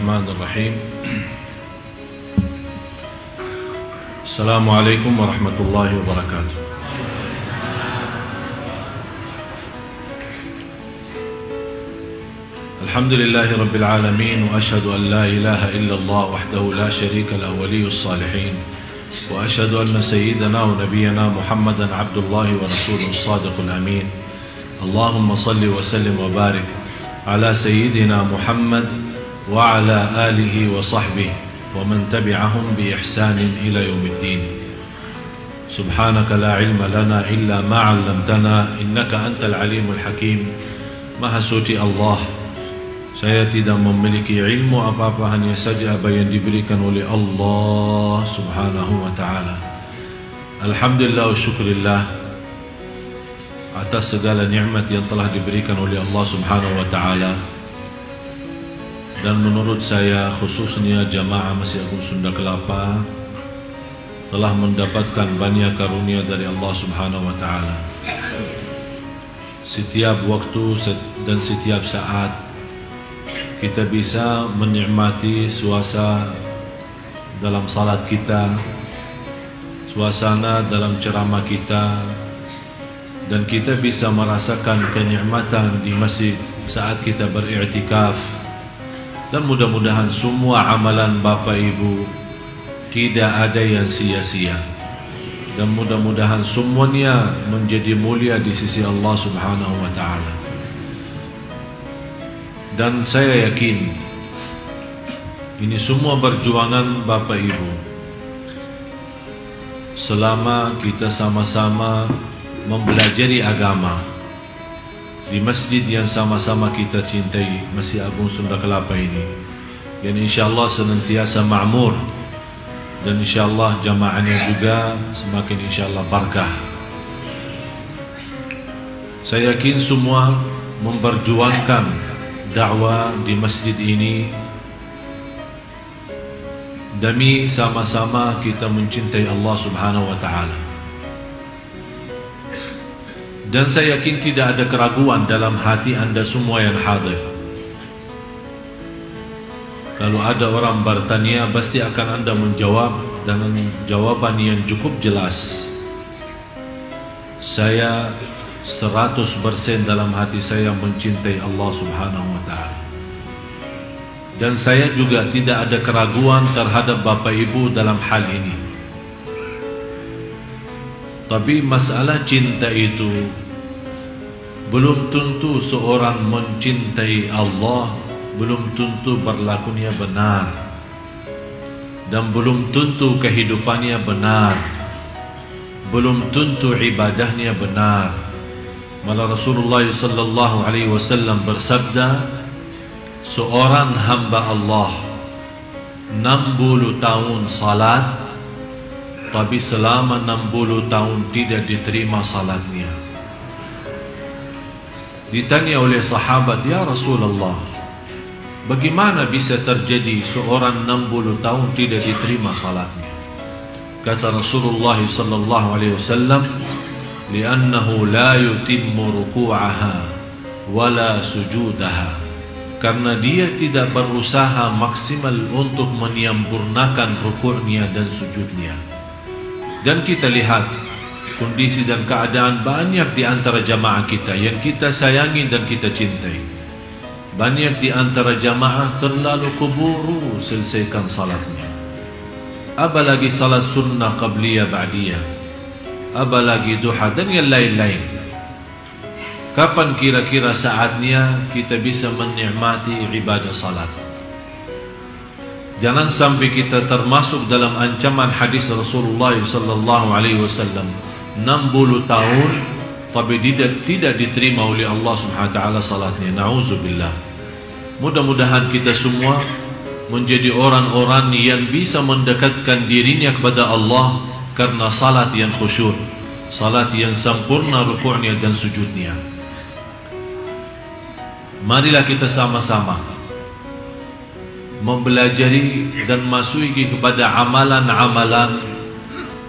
الرحمن الرحيم. السلام عليكم ورحمة الله وبركاته. الحمد لله رب العالمين، وأشهد أن لا إله إلا الله وحده لا شريك له ولي الصالحين، وأشهد أن سيدنا ونبينا محمدا عبد الله ورسوله الصادق الأمين. اللهم صل وسلم وبارك على سيدنا محمد وعلى آله وصحبه ومن تبعهم بإحسان إلى يوم الدين. سبحانك لا علم لنا إلا ما علمتنا إنك أنت العليم الحكيم. Maha suci Allah, saya tidak memiliki ilmu apa-apa, hanya saja apa yang diberikan oleh Allah Subhanahu wa ta'ala. Alhamdulillah wa syukurillah atas segala nikmat yang telah diberikan oleh Allah Subhanahu wa ta'ala. Dan menurut saya, khususnya jamaah Masjid Agung Sunda Kelapa telah mendapatkan banyak karunia dari Allah Subhanahu wa ta'ala. Setiap waktu dan setiap saat kita bisa menikmati suasana dalam salat kita, suasana dalam ceramah kita, dan kita bisa merasakan kenikmatan di masjid saat kita beriktikaf. Dan mudah-mudahan semua amalan Bapak Ibu tidak ada yang sia-sia, dan mudah-mudahan semuanya menjadi mulia di sisi Allah Subhanahu wa ta'ala. Dan saya yakin ini semua perjuangan Bapak Ibu selama kita sama-sama mempelajari agama di masjid yang sama-sama kita cintai, Masjid Agung Sunda Kelapa ini, yang insyaAllah senantiasa ma'mur, dan insyaAllah jamaahnya juga semakin insyaAllah barakah. Saya yakin semua memperjuangkan dakwah di masjid ini demi sama-sama kita mencintai Allah Subhanahu wa ta'ala. Dan saya yakin tidak ada keraguan dalam hati anda semua yang hadir. Kalau ada orang bertanya, pasti akan anda menjawab dengan jawaban yang cukup jelas. Saya 100% dalam hati saya mencintai Allah Subhanahu wa ta'ala. Dan saya juga tidak ada keraguan terhadap Bapak Ibu dalam hal ini. Tapi masalah cinta itu belum tentu seorang mencintai Allah, belum tentu berlakunya benar, dan belum tentu kehidupannya benar, belum tentu ibadahnya benar. Malah Rasulullah sallallahu alaihi wasallam bersabda, seorang hamba Allah 60 tahun salat, tapi selama 60 tahun tidak diterima salatnya. Ditanya oleh sahabat, ya Rasulullah, bagaimana bisa terjadi seorang 60 tahun tidak diterima salatnya? Kata Rasulullah sallallahu alaihi wasallam, li'annahu la yutimmu ruku'aha wala sujudaha, karena dia tidak berusaha maksimal untuk menyempurnakan rukuknya dan sujudnya. Dan kita lihat kondisi dan keadaan banyak di antara jamaah kita yang kita sayangi dan kita cintai. Banyak di antara jamaah terlalu keburu selesaikan salatnya. Apalagi salat sunnah qabliyah ba'diyah, apalagi duha dan yang lain-lain. Kapan kira-kira saatnya kita bisa menikmati ibadah salat? Jangan sampai kita termasuk dalam ancaman hadis Rasulullah sallallahu alaihi wasallam, 60 tahun tapi tidak diterima oleh Allah Subhanahu wa ta'ala salatnya. Na'udzubillah. Mudah-mudahan kita semua menjadi orang-orang yang bisa mendekatkan dirinya kepada Allah karena salat yang khusyuk, salat yang sempurna rukuknya dan sujudnya. Marilah kita sama-sama mempelajari dan masuki kepada amalan-amalan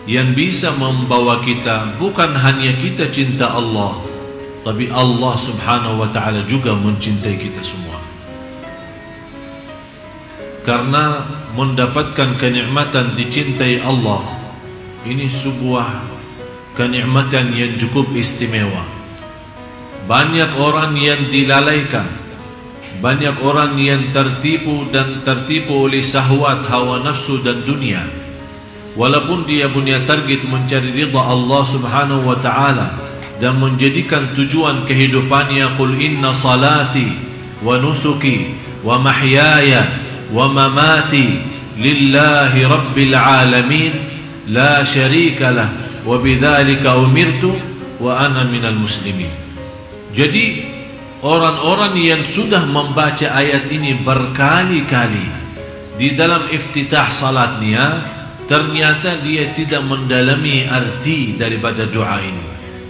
yang bisa membawa kita, bukan hanya kita cinta Allah, tapi Allah Subhanahu wa ta'ala juga mencintai kita semua. karena mendapatkan kenikmatan dicintai Allah. Ini sebuah kenikmatan yang cukup istimewa. Banyak orang yang dilalaikan, banyak orang yang tertipu oleh syahwat, hawa nafsu dan dunia. Walaupun dia punya target mencari ridha Allah Subhanahu wa taala dan menjadikan tujuan kehidupannya, qul inna salati wa nusuki wa mahyaya wa mamati lillahi rabbil alamin la syarika lah wa bidzalika umirtu wa ana minal muslimin. Jadi orang-orang yang sudah membaca ayat ini berkali-kali di dalam iftitah salatnya, ternyata dia tidak mendalami arti daripada doa ini.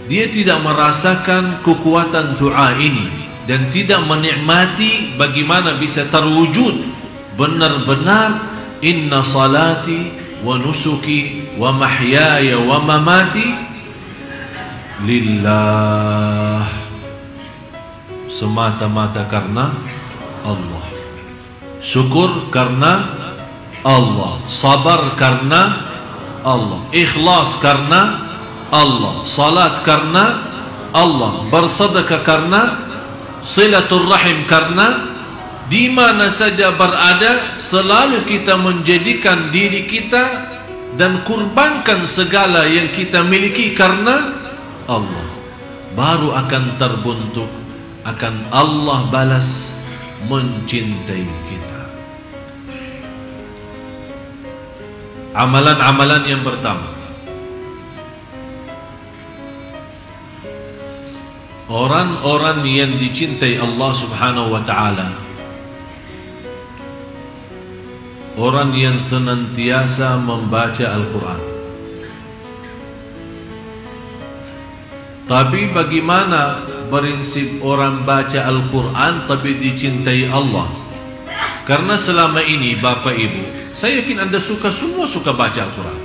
Dia tidak merasakan kekuatan doa ini dan tidak menikmati bagaimana bisa terwujud benar-benar inna salati wa nusuki wa mahyaya wa mamati lillah, semata-mata karena Allah, syukur karena Allah, sabar karena Allah, ikhlas karena Allah, salat karena Allah, bersedekah karena, silatul rahim karena. Di mana saja berada, selalu kita menjadikan diri kita dan kurbankan segala yang kita miliki karena Allah. Baru akan terbentuk, akan Allah balas mencintai kita. Amalan-amalan yang pertama, orang-orang yang dicintai Allah Subhanahu wa ta'ala, orang yang senantiasa membaca Al-Quran. Tapi bagaimana prinsip orang baca Al-Quran tapi dicintai Allah? Karena selama ini Bapak Ibu, saya yakin Anda semua suka baca Al-Quran.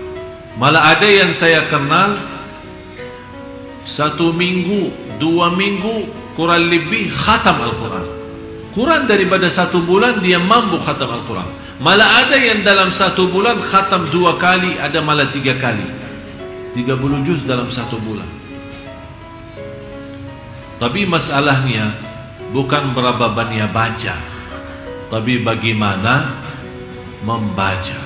Malah ada yang saya kenal 1 minggu, 2 minggu kurang lebih khatam Al-Quran. Kurang daripada 1 bulan dia mampu khatam Al-Quran. Malah ada yang dalam 1 bulan khatam 2 kali, ada malah 3 kali. 30 juz dalam 1 bulan. Tapi masalahnya bukan berapa banyak baca, tapi bagaimana membaca.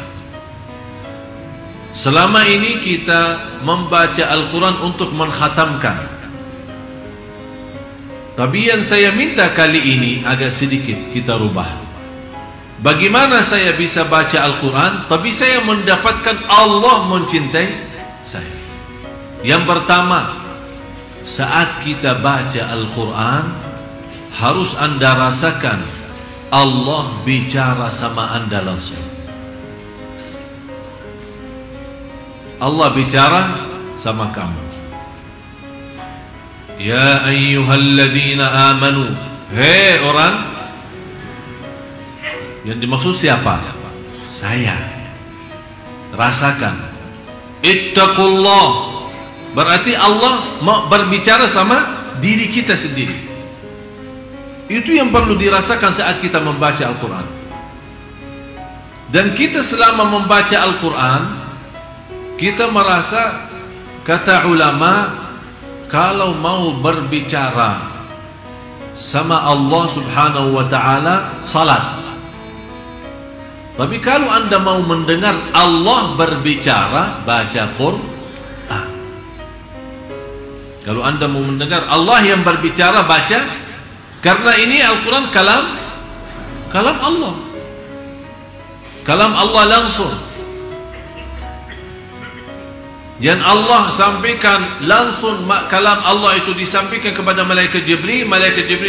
Selama ini kita membaca Al-Quran untuk mengkhatamkan. Tapi yang saya minta kali ini agak sedikit kita rubah. Bagaimana saya bisa baca Al-Quran tapi saya mendapatkan Allah mencintai saya? Yang pertama, saat kita baca Al-Quran harus Anda rasakan Allah bicara sama Anda langsung. Allah bicara sama kamu. Ya ayyuhalladzina amanu, hei orang. Yang dimaksud siapa? Saya. Rasakan. Ittaqullah. Berarti Allah mau berbicara sama diri kita sendiri. Itu yang perlu dirasakan saat kita membaca Al-Quran. Dan kita selama membaca Al-Quran, kita merasa, kata ulama, kalau mau berbicara sama Allah Subhanahu wa ta'ala, salat. Tapi kalau Anda mau mendengar Allah berbicara, baca Quran. Kalau Anda mau mendengar Allah yang berbicara, baca. Karena ini Al-Quran kalam Allah. Kalam Allah langsung. Yang Allah sampaikan langsung, kalam Allah itu disampaikan kepada malaikat Jibril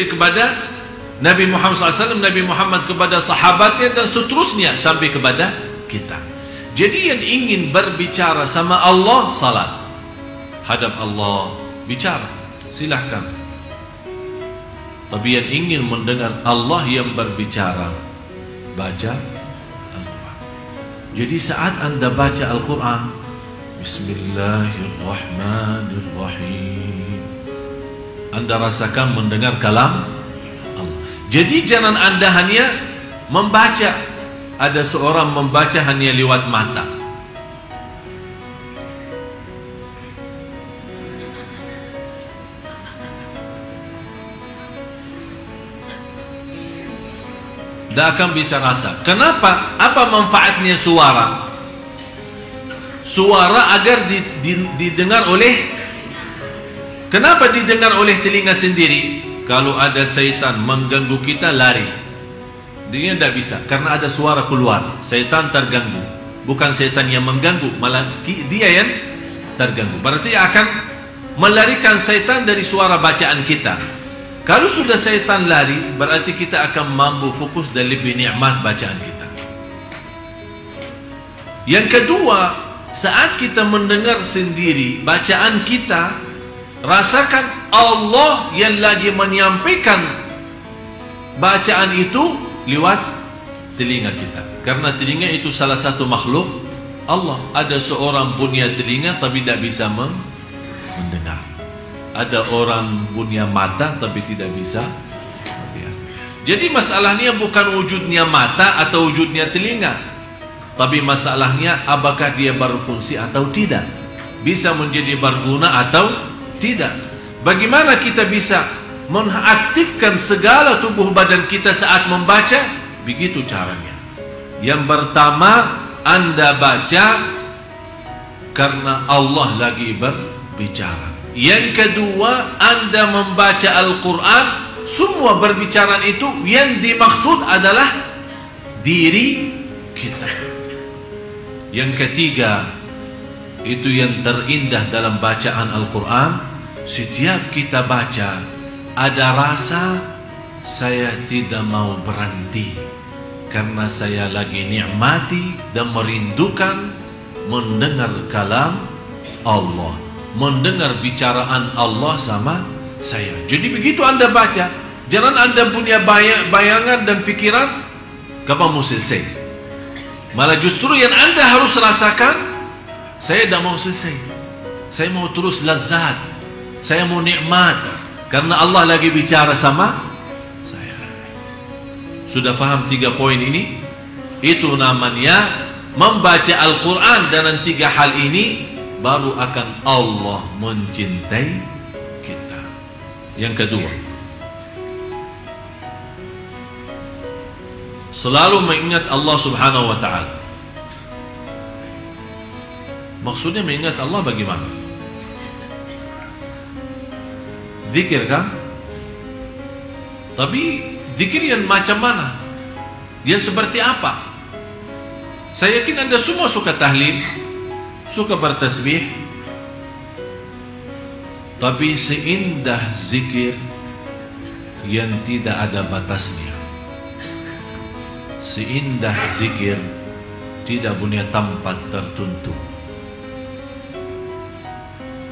kepada Nabi Muhammad SAW, Nabi Muhammad kepada sahabatnya, dan seterusnya sampai kepada kita. Jadi yang ingin berbicara sama Allah, salat, hadap Allah, bicara, silahkan. Tapi yang ingin mendengar Allah yang berbicara, baca Al-Quran. Jadi saat Anda baca Al-Quran, Bismillahirrahmanirrahim, Anda rasakan mendengar kalam Allah. Jadi jangan Anda hanya membaca, ada seorang membaca hanya lewat mata. Tidak akan bisa rasa. Kenapa? Apa manfaatnya suara? Suara agar didengar oleh. Kenapa didengar oleh telinga sendiri? Kalau ada syaitan mengganggu kita, lari. Dia tidak bisa, karena ada suara keluar. Syaitan terganggu. Bukan syaitan yang mengganggu, malah dia yang terganggu. Berarti akan melarikan syaitan dari suara bacaan kita. Kalau sudah syaitan lari, berarti kita akan mampu fokus dan lebih nikmat bacaan kita. Yang kedua, saat kita mendengar sendiri bacaan kita, rasakan Allah yang lagi menyampaikan bacaan itu lewat telinga kita. Karena telinga itu salah satu makhluk Allah. Ada seorang punya telinga tapi tidak bisa mendengar. Ada orang punya mata tapi tidak bisa melihat. Jadi masalahnya bukan wujudnya mata atau wujudnya telinga, tapi masalahnya apakah dia berfungsi atau tidak, bisa menjadi berguna atau tidak. Bagaimana kita bisa mengaktifkan segala tubuh badan kita saat membaca? Begitu caranya. Yang pertama, Anda baca karena Allah lagi berbicara. Yang kedua, Anda membaca Al-Quran, semua berbicaraan itu yang dimaksud adalah diri kita. Yang ketiga, itu yang terindah dalam bacaan Al-Quran, setiap kita baca ada rasa saya tidak mau berhenti, karena saya lagi nikmati dan merindukan mendengar kalam Allah, mendengar bicaraan Allah sama saya. Jadi begitu Anda baca, jangan Anda punya bayangan dan fikiran kapan mau selesai. Malah justru yang Anda harus rasakan, saya tidak mau selesai, saya mau terus lazat, saya mau nikmat, karena Allah lagi bicara sama saya. Sudah faham 3 poin ini? Itu namanya membaca Al-Quran. Dan 3 hal ini baru akan Allah mencintai kita. Yang kedua, selalu mengingat Allah Subhanahu wa ta'ala. Maksudnya mengingat Allah bagaimana? Zikir kan? Tapi zikir yang macam mana? Dia seperti apa? Saya yakin Anda semua suka tahlil, suka bertasbih, tapi seindah zikir yang tidak ada batasnya, seindah zikir tidak punya tempat tertentu,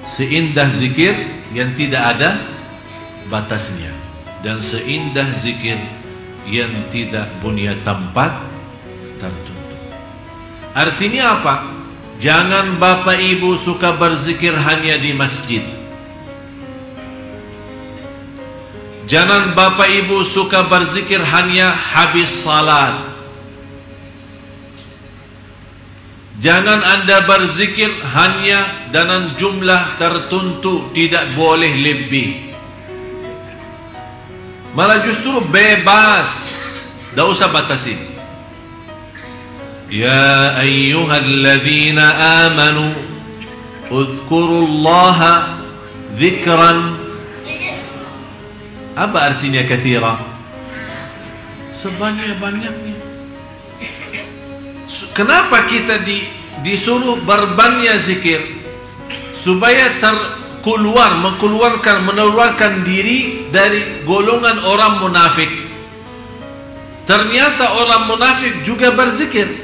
seindah zikir yang tidak ada batasnya, dan seindah zikir yang tidak punya tempat tertentu. Artinya apa? Jangan bapak ibu suka berzikir hanya di masjid. Jangan bapak ibu suka berzikir hanya habis salat. Jangan Anda berzikir hanya dengan jumlah tertentu, tidak boleh lebih. Malah justru bebas, tidak usah batasi. Ya ayyuhalladzina amanu uzkurullaha dzikran. Apa artinya katsira? Sebanyak-banyaknya. Kenapa kita disuruh berbanyak zikir? Supaya mengeluarkan diri dari golongan orang munafik. Ternyata orang munafik juga berzikir.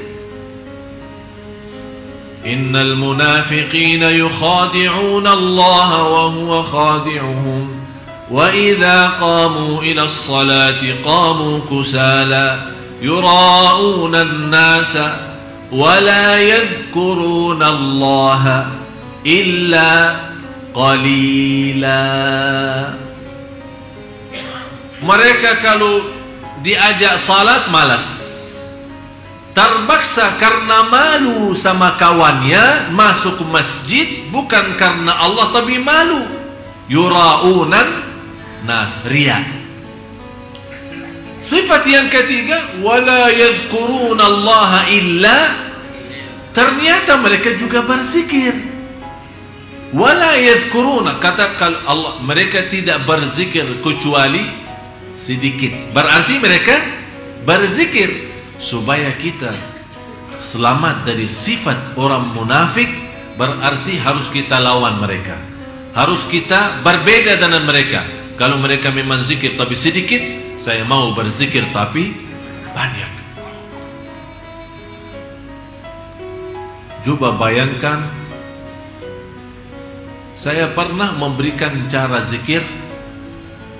Innal munafiqina yukhadi'una Allah wa huwa khadi'uhum wa idza qamu ila as-salati qamu kusala yura'una an-nasa wa la yadhkuruna Allah illa qalila. Mereka kalau diajak salat malas, terpaksa karena malu sama kawannya masuk masjid, bukan karena Allah tapi malu. Yura'unan nas, riya. Sifat yang ketiga, wala yadhkuruna Allah illa, ternyata mereka juga berzikir. Wala yadhkuruna, kata Allah, mereka tidak berzikir kecuali sedikit. Berarti mereka berzikir. Supaya kita selamat dari sifat orang munafik, berarti harus kita lawan mereka. Harus kita berbeda dengan mereka. Kalau mereka memang zikir tapi sedikit, saya mau berzikir tapi banyak. Coba bayangkan, saya pernah memberikan cara zikir,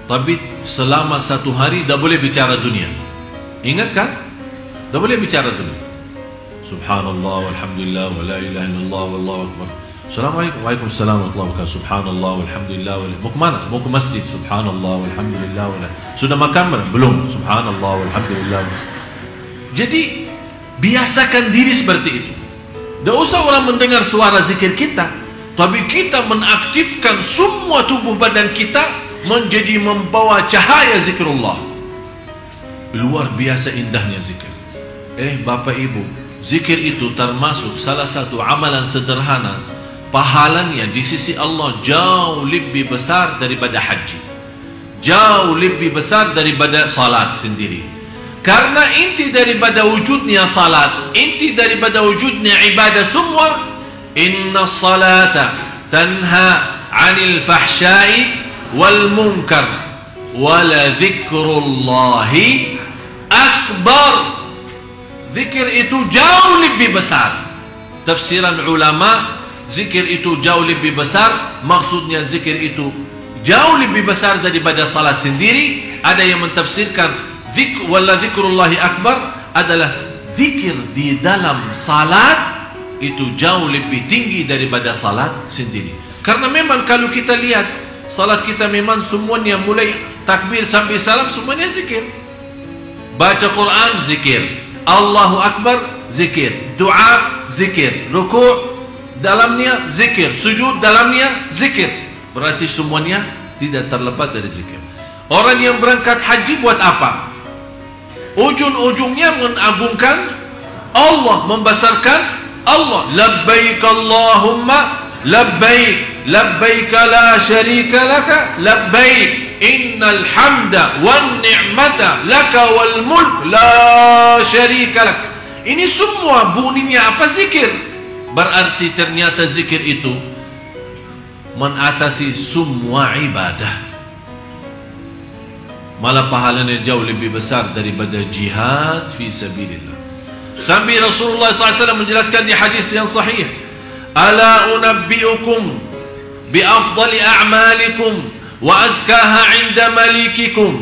tapi selama 1 hari tidak boleh bicara dunia. Ingat kan? Tidak boleh bicara dunia. Subhanallah, walhamdulillah, wa la ilaha illallah, wallahu akbar. Assalamualaikum, waalaikumsalam warahmatullahi wabarakatuh. Subhanallah, walhamdulillah, mau kemana? Mau ke masjid. Subhanallah, walhamdulillah, sudah makan belum? Subhanallah, walhamdulillah. Jadi biasakan diri seperti itu. Tidak usah orang mendengar suara zikir kita, tapi kita mengaktifkan semua tubuh badan kita menjadi membawa cahaya zikrullah. Luar biasa indahnya zikir. Bapak Ibu, zikir itu termasuk salah satu amalan sederhana. Pahalanya di sisi Allah jauh lebih besar daripada haji, jauh lebih besar daripada salat sendiri. Karena inti daripada wujudnya salat, inti daripada wujudnya ibadah semua, inna salata tanha 'anil fahsya'i wal munkar wala dzikrullahi akbar. Zikir itu jauh lebih besar. Tafsiran ulama, zikir itu jauh lebih besar, maksudnya zikir itu jauh lebih besar daripada salat sendiri. Ada yang mentafsirkan wala zikrullahi akbar adalah zikir di dalam salat itu jauh lebih tinggi daripada salat sendiri. Karena memang kalau kita lihat salat kita memang semuanya mulai takbir sampai salam semuanya zikir. Baca Quran zikir, Allahu Akbar zikir, doa zikir, rukuk dalamnya zikir, sujud dalamnya zikir. Berarti semuanya tidak terlepas dari zikir. Orang yang berangkat haji buat apa? Ujung-ujungnya mengagungkan Allah, membesarkan Allah. Labbaik Allahumma labbaik, labbaik la syarika laka labbaik, innal hamda wan ni'mata laka wal mulk la syarika lak. Ini semua bunyinya apa? Zikir. Berarti ternyata zikir itu mengatasi semua ibadah. Malah pahalanya jauh lebih besar daripada jihad fi sabilillah. Sampai Rasulullah SAW menjelaskan di hadis yang sahih, ala unabbiukum bi afdali a'malikum wa azkaha 'inda malikikum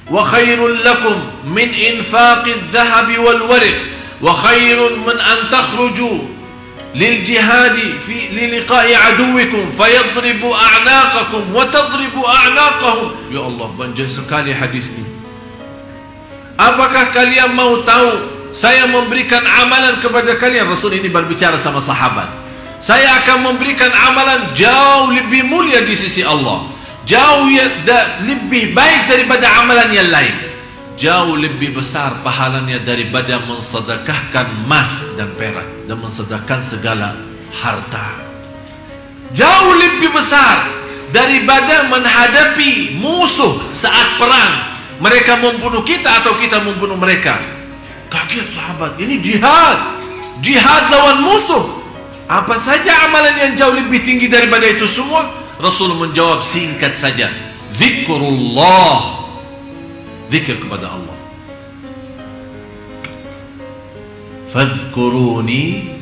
wa khairul lakum min infaqidh dhahabi wal warq wa khairun min an takhruju lil jihadi fi liqa'i aduwikum fayadribu a'naqakum wa tadribu a'naqahum. Ya Allah, panjang sekali hadis ini. Apakah kalian mau tahu? Saya memberikan amalan kepada kalian. Rasul ini berbicara sama sahabat. Saya akan memberikan amalan jauh lebih mulia di sisi Allah, jauh lebih baik daripada amalan yang lain, jauh lebih besar pahalanya daripada mensedekahkan emas dan perak dan mensedekahkan segala harta. Jauh lebih besar daripada menghadapi musuh saat perang, mereka membunuh kita atau kita membunuh mereka. Kaget sahabat, ini jihad, jihad lawan musuh. Apa saja amalan yang jauh lebih tinggi daripada itu semua? Rasul menjawab singkat saja, zikrullah, zikir kepada Allah. Fadhkuruni,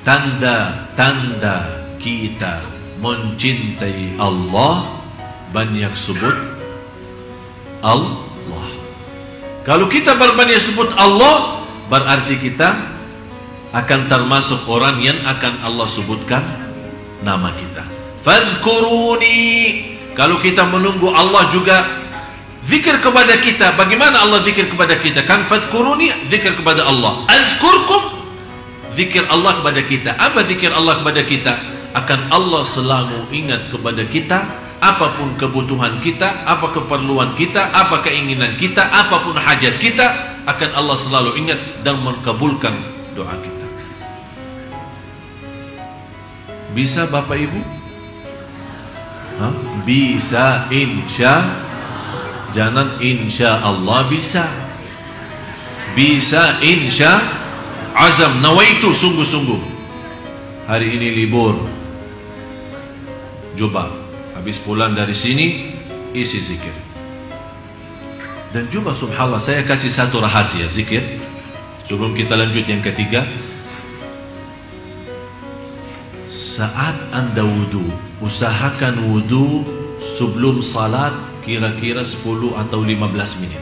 tanda-tanda kita mencintai Allah, banyak sebut Allah. Kalau kita berbanyak sebut Allah, berarti kita akan termasuk orang yang akan Allah sebutkan nama kita. Fadhkuruni, kalau kita menunggu Allah juga Zikir kepada kita, bagaimana Allah zikir kepada kita? Kan fazkuruni, zikir kepada Allah. Azkurkum, zikir Allah kepada kita. Apa zikir Allah kepada kita? Akan Allah selalu ingat kepada kita, apapun kebutuhan kita, apa keperluan kita, apa keinginan kita, apapun hajat kita, akan Allah selalu ingat dan mengabulkan doa kita. Bisa Bapak Ibu? Hah? Bisa, insya. Jangan insya Allah bisa. Bisa insya azam, nawaitu, sungguh-sungguh. Hari ini libur. Coba habis pulang dari sini isi zikir. Dan juga subhanallah, saya kasih satu rahasia zikir sebelum kita lanjut yang ketiga. Saat Anda wudu, usahakan wudu sebelum salat kira-kira 10 atau 15 menit.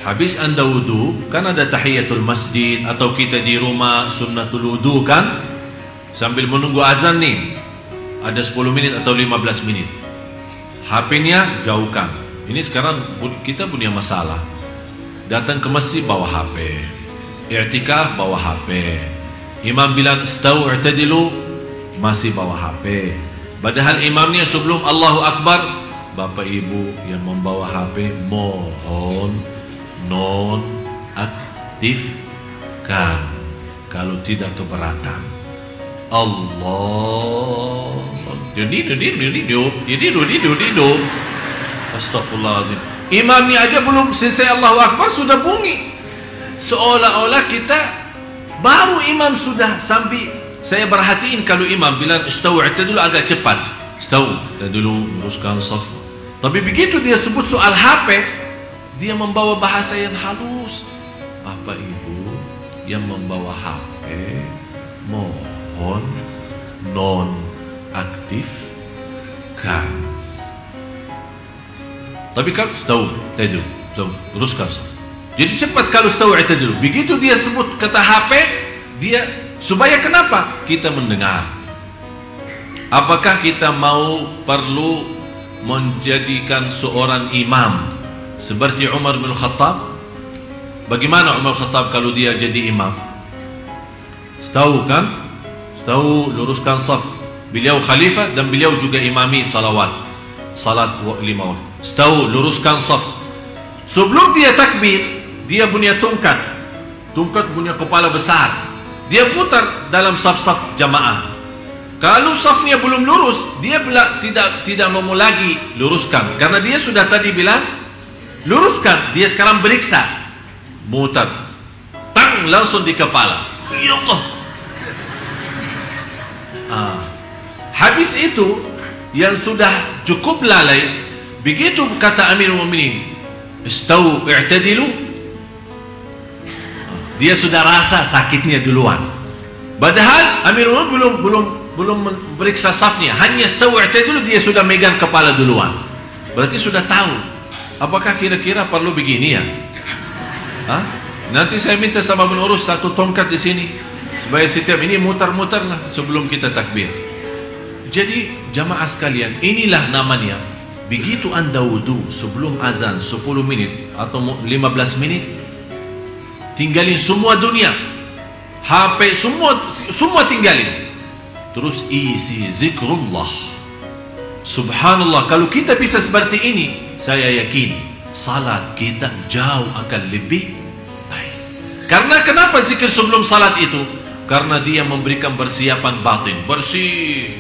Habis Anda wudu, kan ada tahiyatul masjid, atau kita di rumah sunnatul wudu kan, sambil menunggu azan nih, ada 10 menit atau 15 menit. HP-nya jauhkan. Ini sekarang kita punya masalah. Datang ke masjid bawa HP, i'tikaf bawa HP, imam bilang istau i'tadilu masih bawa HP. Padahal imamnya sebelum Allahu Akbar, Bapak Ibu yang membawa HP mohon non-aktifkan kalau tidak keberatan. Allah. Astagfirullahaladzim. Imamnya aja belum selesai Allahu Akbar sudah bunyi. Seolah-olah kita baru imam sudah sampai. Saya perhatiin kalau imam bilang istau i'tadil agak cepat. Istau dulu luruskan saf. Tapi begitu dia sebut soal HP, dia membawa bahasa yang halus. Bapak Ibu yang membawa HP mohon non-aktifkan. Tapi kalau istau i'tadil, luruskan saf. Jadi cepat kalau istau i'tadil. Begitu dia sebut kata HP, dia supaya kenapa? Kita mendengar. Apakah kita perlu menjadikan seorang imam seperti Umar bin Khattab? Bagaimana Umar bin Khattab kalau dia jadi imam? Tahu kan? Tahu luruskan saf. Beliau khalifah dan beliau juga imami salat 5 waktu. Tahu luruskan saf. Sebelum dia takbir, dia punya tongkat. Tongkat punya kepala besar. Dia putar dalam saf-saf jamaah. Kalau safnya belum lurus, dia tidak mau lagi luruskan, karena dia sudah tadi bilang luruskan. Dia sekarang beriksa, mutar, tang langsung di kepala. Ya Allah. Habis itu yang sudah cukup lalai, begitu kata Amirul Mukminin, istau i'tadilu. Dia sudah rasa sakitnya duluan. Padahal Amirul belum meriksa safnya, hanya istau i'tadilu dia sudah megang kepala duluan. Berarti sudah tahu. Apakah kira-kira perlu begini ya? Nanti saya minta sama pengurus satu tongkat di sini supaya setiap ini mutar-mutar lah sebelum kita takbir. Jadi jamaah sekalian, inilah namanya begitu Anda wudu sebelum azan 10 menit atau 15 menit, tinggalin semua dunia, HP semua tinggalin, terus isi zikrullah. Subhanallah, kalau kita bisa seperti ini, saya yakin salat kita jauh akan lebih baik. Karena kenapa zikir sebelum salat itu? Karena dia memberikan persiapan batin, bersih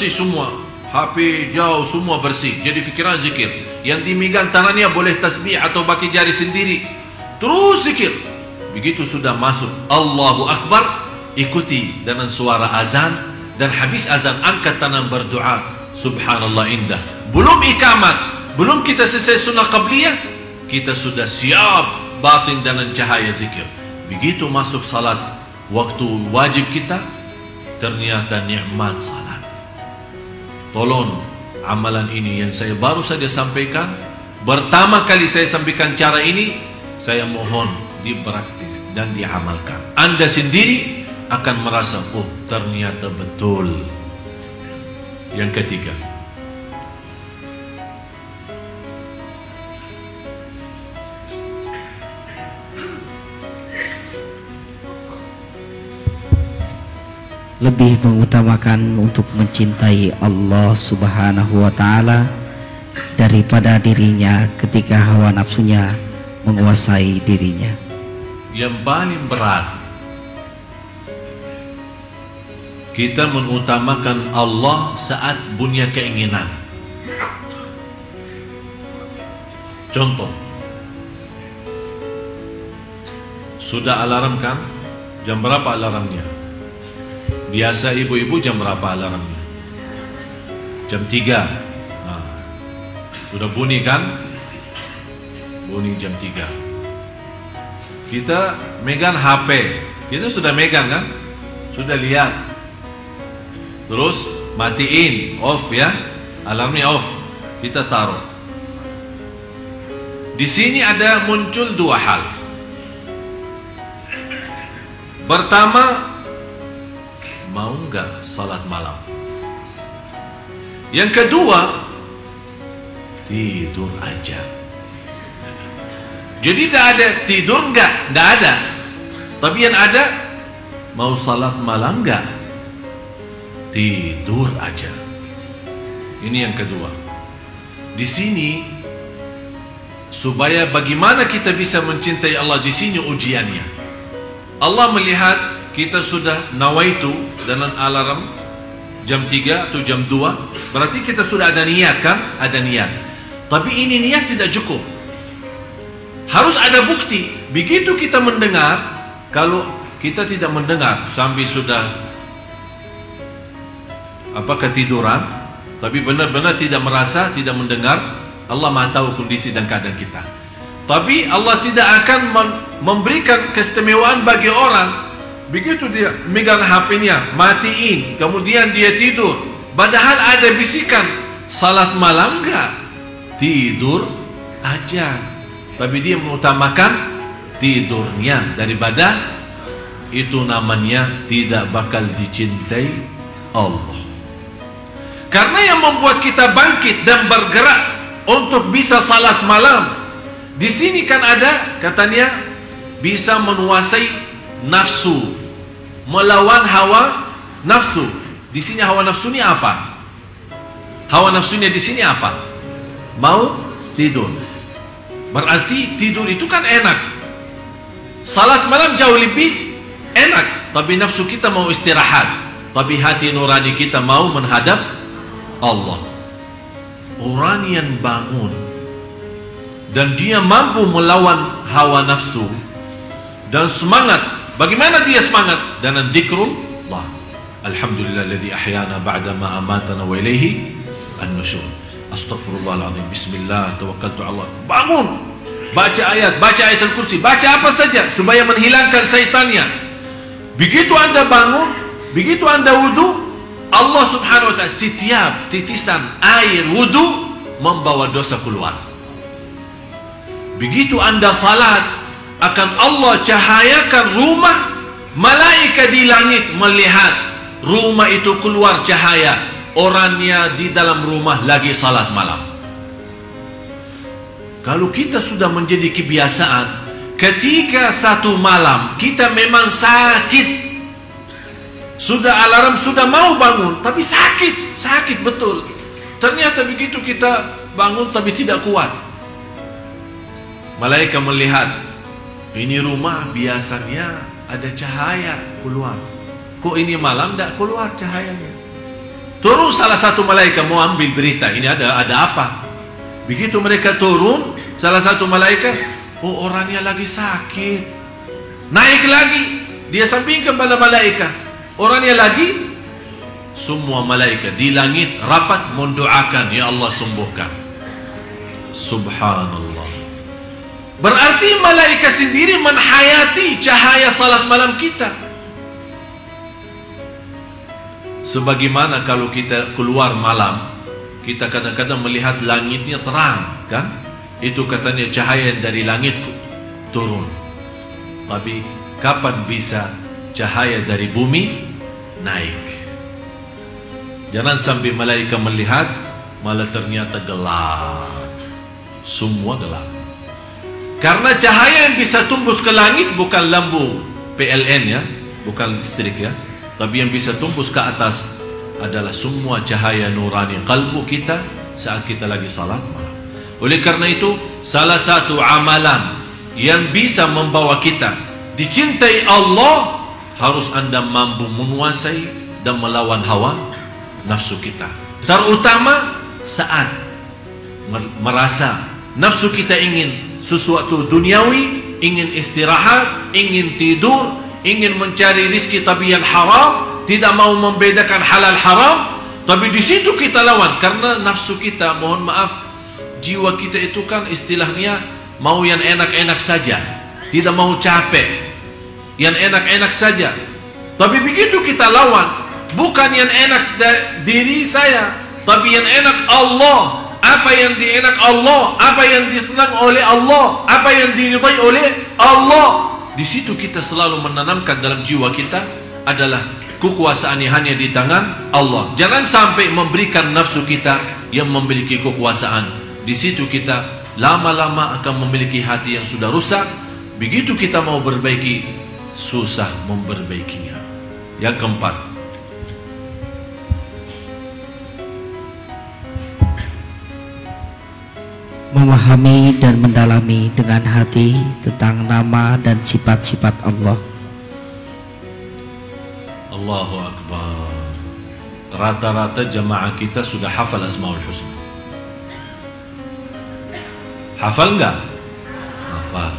semua, HP jauh semua bersih. Jadi fikiran zikir, yang dimegang tangannya boleh tasbih atau pakai jari sendiri, terus zikir. Begitu sudah masuk Allahu Akbar, ikuti dengan suara azan, dan habis azan angkat tangan berdoa. Subhanallah, indah. Belum ikamat, belum kita selesai sunnah qabliyah, kita sudah siap batin dengan cahaya zikir. Begitu masuk salat, waktu wajib kita, ternyata nikmat salat. Tolong amalan ini yang saya baru saja sampaikan, pertama kali saya sampaikan cara ini, saya mohon dipraktis dan diamalkan. Anda sendiri akan merasa, oh ternyata betul. Yang ketiga, lebih mengutamakan untuk mencintai Allah Subhanahu wa Ta'ala daripada dirinya ketika hawa nafsunya menguasai dirinya. Yang paling berat, kita mengutamakan Allah saat punya keinginan. Contoh, sudah alarm kan? Jam berapa alarmnya? Biasa ibu-ibu jam berapa alarmnya? Jam 3. Sudah bunyi kan? Bunyi jam 3. Kita megang HP. Kita sudah megang kan? Sudah lihat. Terus matiin, off ya. Alarmnya off. Kita taruh. Di sini ada muncul dua hal. Pertama, mau enggak salat malam? Yang kedua, tidur aja. Jadi tidak ada tidur enggak ada. Tapi yang ada, mau salat malam enggak? Tidur aja. Ini yang kedua. Di sini, supaya bagaimana kita bisa mencintai Allah, di sini ujiannya. Allah melihat kita sudah nawaitu dengan alarm jam 3 atau jam 2, berarti kita sudah ada niat kan? Ada niat. Tapi ini niat tidak cukup. Harus ada bukti. Begitu kita mendengar, kalau kita tidak mendengar sampai sudah ketiduran, tapi benar-benar tidak merasa, tidak mendengar, Allah Maha tahu kondisi dan keadaan kita. Tapi Allah tidak akan memberikan keistimewaan bagi orang. Begitu dia megang HP-nya, matiin, kemudian dia tidur. Padahal ada bisikan, salat malam enggak? Tidur aja. Tapi dia mengutamakan tidurnya daripada itu, namanya tidak bakal dicintai Allah. Karena yang membuat kita bangkit dan bergerak untuk bisa salat malam, di sini kan ada katanya bisa menguasai nafsu, melawan hawa nafsu. Di sini hawa nafsu ini apa? Hawa nafsunya di sini apa? Mau tidur. Berarti tidur itu kan enak. Salat malam jauh lebih enak, tapi nafsu kita mau istirahat. Tapi hati nurani kita mau menghadap Allah. Orang yang bangun dan dia mampu melawan hawa nafsu dan semangat. Bagaimana dia semangat? Dengan zikrullah. Alhamdulillahilladzi ahyana ba'da ma amatana wa ilaihi an-nusyur. Astaghfirullahaladzim. Bismillah, tawakkaltu Allah. Bangun, baca ayat, baca ayatul kursi, baca apa saja supaya menghilangkan syaitannya. Begitu anda bangun, begitu anda wudu, Allah subhanahu wa ta'ala setiap titisan air wudu membawa dosa keluar. Begitu anda salat, akan Allah cahayakan rumah. Malaikat di langit melihat rumah itu keluar cahaya. Orangnya di dalam rumah lagi salat malam. Kalau kita sudah menjadi kebiasaan, ketika satu malam kita memang sakit, sudah alarm, sudah mau bangun, tapi sakit betul. Ternyata begitu kita bangun tapi tidak kuat. Malaikat melihat, ini rumah biasanya ada cahaya keluar. Kok ini malam tidak keluar cahayanya? Turun salah satu malaikat mau ambil berita, ini ada apa? Begitu mereka turun, salah satu malaikat, oh orangnya lagi sakit. Naik lagi, dia sampingkan pada malaikat, orangnya lagi. Semua malaikat di langit rapat mendoakan, ya Allah sembuhkan. Subhanallah. Berarti malaikat sendiri menhayati cahaya salat malam kita. Sebagaimana kalau kita keluar malam, kita kadang-kadang melihat langitnya terang, kan? Itu katanya cahaya dari langit turun. Tapi kapan bisa cahaya dari bumi naik? Jangan sampai malaikat melihat malah ternyata gelap. Semua gelap. Karena cahaya yang bisa tembus ke langit bukan lampu PLN ya, bukan listrik ya. Tapi yang bisa tembus ke atas adalah semua cahaya nurani kalbu kita saat kita lagi salat malam. Oleh karena itu, salah satu amalan yang bisa membawa kita dicintai Allah, harus Anda mampu menguasai dan melawan hawa nafsu kita. Terutama saat merasa nafsu kita ingin sesuatu duniawi, ingin istirahat, ingin tidur, ingin mencari rizki tapi yang haram, tidak mau membedakan halal haram. Tapi di situ kita lawan, karena nafsu kita, mohon maaf, jiwa kita itu kan istilahnya mau yang enak-enak saja, tidak mau capek, yang enak-enak saja. Tapi begitu kita lawan, bukan yang enak diri saya, tapi yang enak Allah. Apa yang dienak Allah, apa yang disenang oleh Allah, apa yang diridai oleh Allah. Di situ kita selalu menanamkan dalam jiwa kita adalah kekuasaan hanya di tangan Allah. Jangan sampai memberikan nafsu kita yang memiliki kekuasaan. Di situ kita lama-lama akan memiliki hati yang sudah rusak. Begitu kita mau perbaiki, susah memperbaikinya. Yang keempat, memahami dan mendalami dengan hati tentang nama dan sifat-sifat Allah. Allahu Akbar. Rata-rata jamaah kita sudah hafal Asmaul Husna. Hafal enggak? Hafal.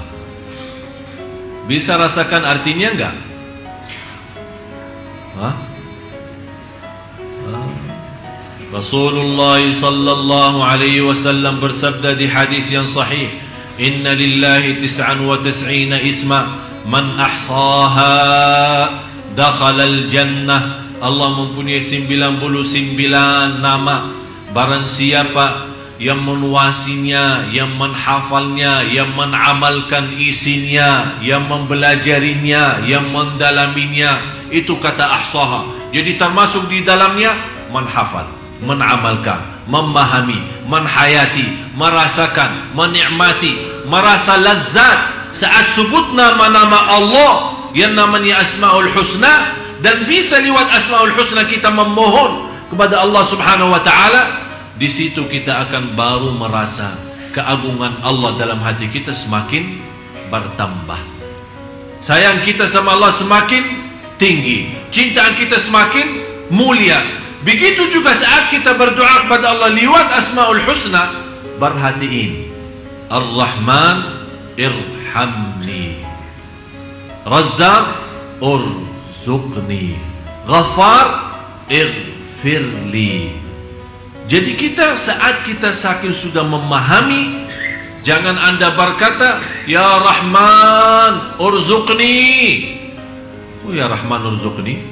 Bisa rasakan artinya enggak? Hah? Rasulullah sallallahu alaihi wasallam bersabda di hadis yang sahih, "Inna lillahi 99 isma, man ahsaha dakhala al-jannah." Allah mempunyai 99 nama. Barang siapa yang menguasinya, yang menghafalnya, yang menamalkan isinya, yang mempelajarinya, yang mendalaminya, itu kata ahsaha. Jadi termasuk di dalamnya menghafal, menamalkan, memahami, menhayati, merasakan, menikmati, merasa lazat saat sebut nama-nama Allah yang namanya Asmaul Husna. Dan bisa lewat Asmaul Husna kita memohon kepada Allah Subhanahu wa ta'ala. Di situ kita akan baru merasa keagungan Allah dalam hati kita semakin bertambah. Sayang kita sama Allah semakin tinggi, cintaan kita semakin mulia. Begitu juga saat kita berdoa kepada Allah lewat Asmaul Husna, perhatiin, Ar-Rahman irhamni, Razzaq urzuqni, Ghaffar ighfirli. Jadi kita saat kita saking sudah memahami, jangan Anda berkata, Ya Rahman urzuqni. Oh, Ya Rahman urzuqni,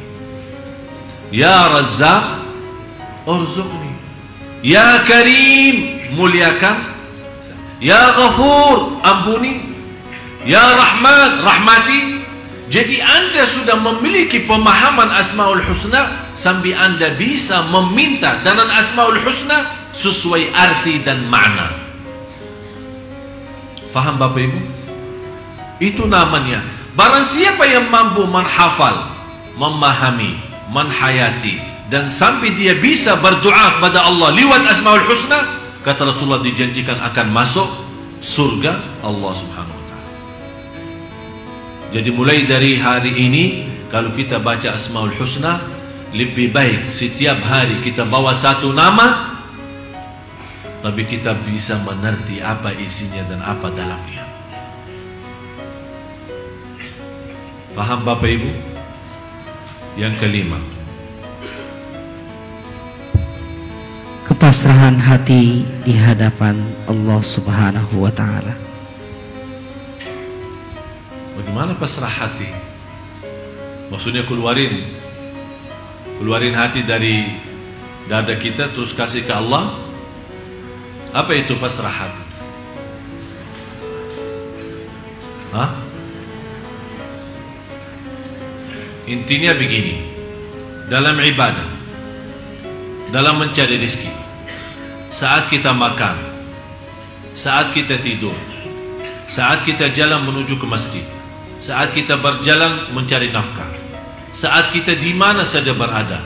Ya Razzaq urzuqni, Ya Karim muliakan, Ya Ghafur ampuni, Ya Rahman rahmati. Jadi Anda sudah memiliki pemahaman Asmaul Husna sampai Anda bisa meminta dengan Asmaul Husna sesuai arti dan makna. Faham Bapak Ibu? Itu namanya. Barang siapa yang mampu menghafal, memahami, menhayati, dan sampai dia bisa berdoa kepada Allah lewat Asmaul Husna, kata Rasulullah dijanjikan akan masuk surga Allah Subhanahu wa ta'ala. Jadi mulai dari hari ini, kalau kita baca Asmaul Husna, lebih baik setiap hari kita bawa satu nama, tapi kita bisa mengerti apa isinya dan apa dalamnya. Paham Bapak Ibu? Yang kelima, kepasrahan hati di hadapan Allah Subhanahu wa ta'ala. Bagaimana pasrah hati? Maksudnya keluarin hati dari dada kita terus kasih ke Allah. Apa itu pasrah hati? Hah? Intinya begini, dalam ibadah, dalam mencari rezeki, saat kita makan, saat kita tidur, saat kita jalan menuju ke masjid, saat kita berjalan mencari nafkah, saat kita di mana saja berada,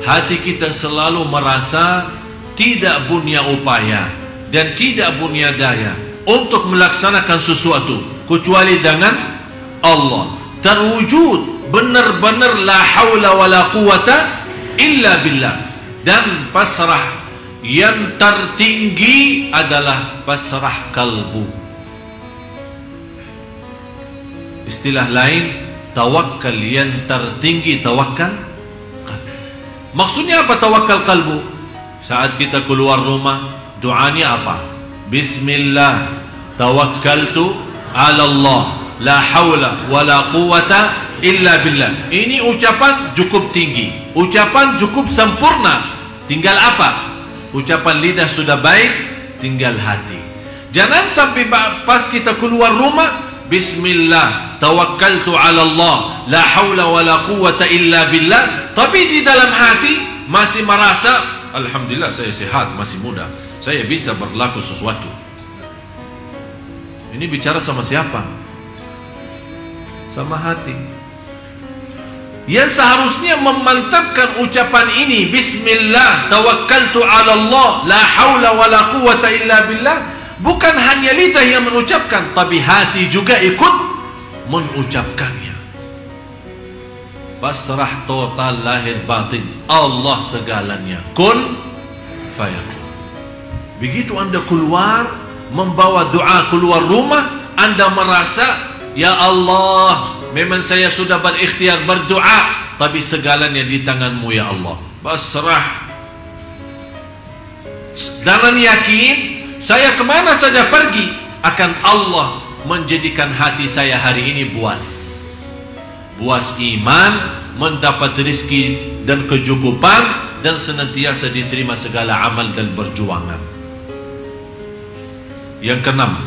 hati kita selalu merasa tidak punya upaya dan tidak punya daya untuk melaksanakan sesuatu kecuali dengan Allah. Terwujud benar-benar la haula wala quwata illa billah. Dan pasrah yang tertinggi adalah pasrah kalbu. Istilah lain, tawakal yang tertinggi tawakal kalbu. Maksudnya apa tawakal kalbu? Saat kita keluar rumah, doanya apa? Bismillah, tawakkaltu ala Allah, la haula wala quwata illa billah. Ini ucapan cukup tinggi, ucapan cukup sempurna. Tinggal apa? Ucapan lidah sudah baik, tinggal hati. Jangan sampai pas kita keluar rumah, Bismillah, tawakkaltu ala Allah, la haula wala quwata illa billah, tapi di dalam hati masih merasa, alhamdulillah saya sehat, masih muda, saya bisa berlaku sesuatu. Ini bicara sama siapa? Sama hati. Yang seharusnya memantapkan ucapan ini, Bismillah, tawakkaltu ala Allah, la haula wala quwata illa billah, bukan hanya lidah yang mengucapkan, tapi hati juga ikut mengucapkannya. Pasrah total lahir batin, Allah segalanya, kun fayakun. Begitu Anda keluar membawa doa keluar rumah, Anda merasa, ya Allah, memang saya sudah berikhtiar berdoa, tapi segalanya di tangan-Mu ya Allah. Pasrah dengan yakin, saya kemana saja pergi, akan Allah menjadikan hati saya hari ini puas. Puas iman, mendapat rezeki dan kecukupan, dan senantiasa diterima segala amal dan perjuangan. Yang keenam,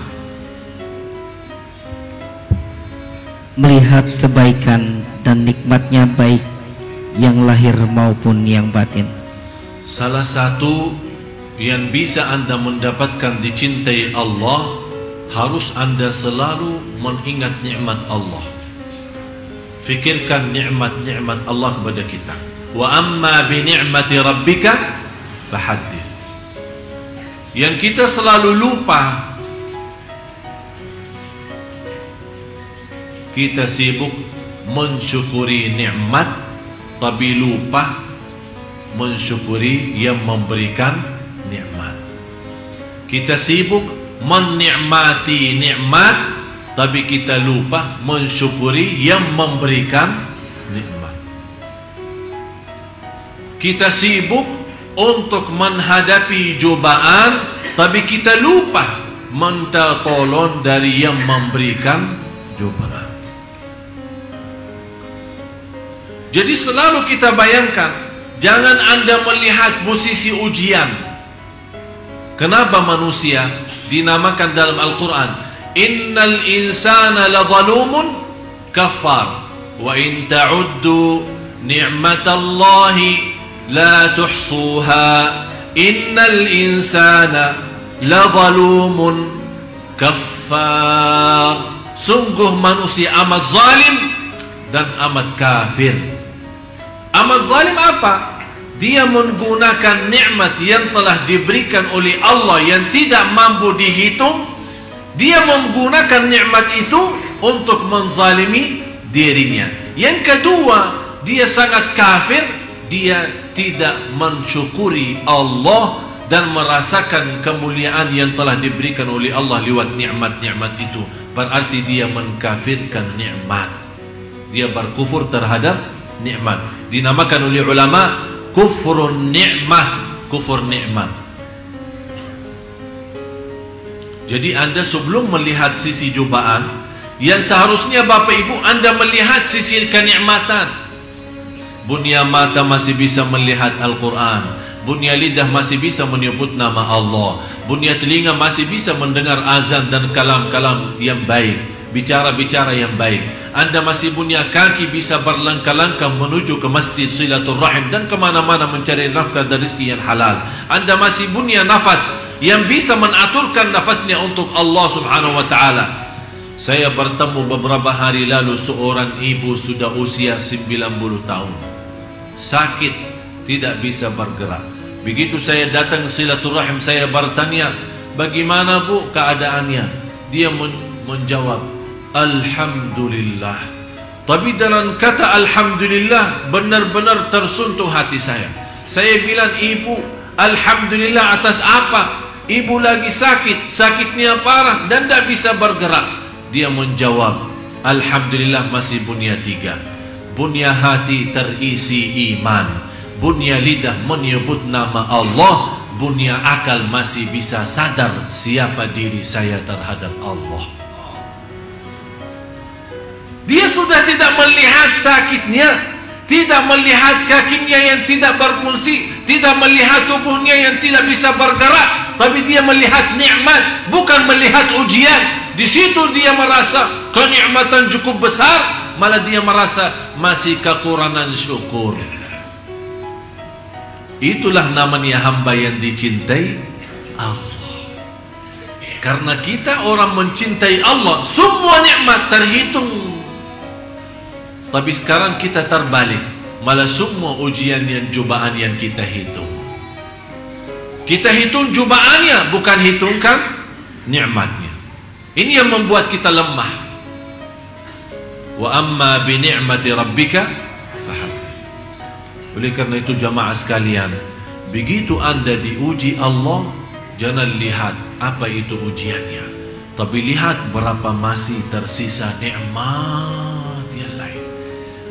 melihat kebaikan dan nikmatnya baik yang lahir maupun yang batin. Salah satu yang bisa Anda mendapatkan dicintai Allah, harus Anda selalu mengingat nikmat Allah. Fikirkan nikmat-nikmat Allah kepada kita. Wa amma bi ni'mati rabbika fahaddits. Yang kita selalu lupa, kita sibuk mensyukuri nikmat, tapi lupa mensyukuri yang memberikan nikmat. Kita sibuk menikmati nikmat, tapi kita lupa mensyukuri yang memberikan nikmat. Kita sibuk untuk menghadapi cobaan, tapi kita lupa minta tolong dari yang memberikan cobaan. Jadi selalu kita bayangkan, jangan Anda melihat posisi ujian. Kenapa manusia dinamakan dalam Al-Quran, Innal insana lazalumun kafar, wa in ta'uddu ni'matallahi la tuhsuha, innal insana lazalumun kafar. Sungguh manusia amat zalim dan amat kafir. Amat zalim apa? Dia menggunakan nikmat yang telah diberikan oleh Allah yang tidak mampu dihitung. Dia menggunakan nikmat itu untuk menzalimi dirinya. Yang kedua, dia sangat kafir. Dia tidak mensyukuri Allah dan merasakan kemuliaan yang telah diberikan oleh Allah lewat nikmat-nikmat itu. Berarti dia mengkafirkan nikmat. Dia berkufur terhadap nikmat. Dinamakan oleh ulama kufrun ni'mah, kufur nikmat. Jadi Anda sebelum melihat sisi cobaan, yang seharusnya Bapak Ibu Anda melihat sisi kenikmatan. Bunia mata masih bisa melihat Al-Quran, bunia lidah masih bisa menyebut nama Allah, bunia telinga masih bisa mendengar azan dan kalam-kalam yang baik, bicara-bicara yang baik. Anda masih punya kaki bisa berlangkah-langkah menuju ke masjid silaturrahim dan kemana-mana mencari nafkah dan rezeki yang halal. Anda masih punya nafas yang bisa menaturkan nafasnya untuk Allah subhanahu wa ta'ala. Saya bertemu beberapa hari lalu seorang ibu sudah usia 90 tahun. Sakit, tidak bisa bergerak. Begitu saya datang silaturahim, saya bertanya, bagaimana bu keadaannya? Dia menjawab, Alhamdulillah. Tapi dalam kata Alhamdulillah benar-benar tersentuh hati saya. Saya bilang, ibu, Alhamdulillah atas apa? Ibu lagi sakit, sakitnya parah dan tidak bisa bergerak. Dia menjawab, Alhamdulillah masih bunya 3. Bunya hati terisi iman, bunya lidah menyebut nama Allah, bunya akal masih bisa sadar siapa diri saya terhadap Allah. Dia sudah tidak melihat sakitnya, tidak melihat kakinya yang tidak berfungsi, tidak melihat tubuhnya yang tidak bisa bergerak, tapi dia melihat nikmat, bukan melihat ujian. Di situ dia merasa kenikmatan cukup besar, malah dia merasa masih kekurangan syukur. Itulah namanya hamba yang dicintai Allah. Karena kita orang mencintai Allah, semua nikmat terhitung. Tapi sekarang kita terbalik, malah semua ujian dan cobaan yang kita hitung. Kita hitung cobaannya, bukan hitungkan nikmatnya. Ini yang membuat kita lemah. Wa amma bi ni'mati rabbika fahaddits. Oleh karena itu jamaah sekalian, begitu Anda diuji Allah, jangan lihat apa itu ujiannya, tapi lihat berapa masih tersisa nikmat yang lain.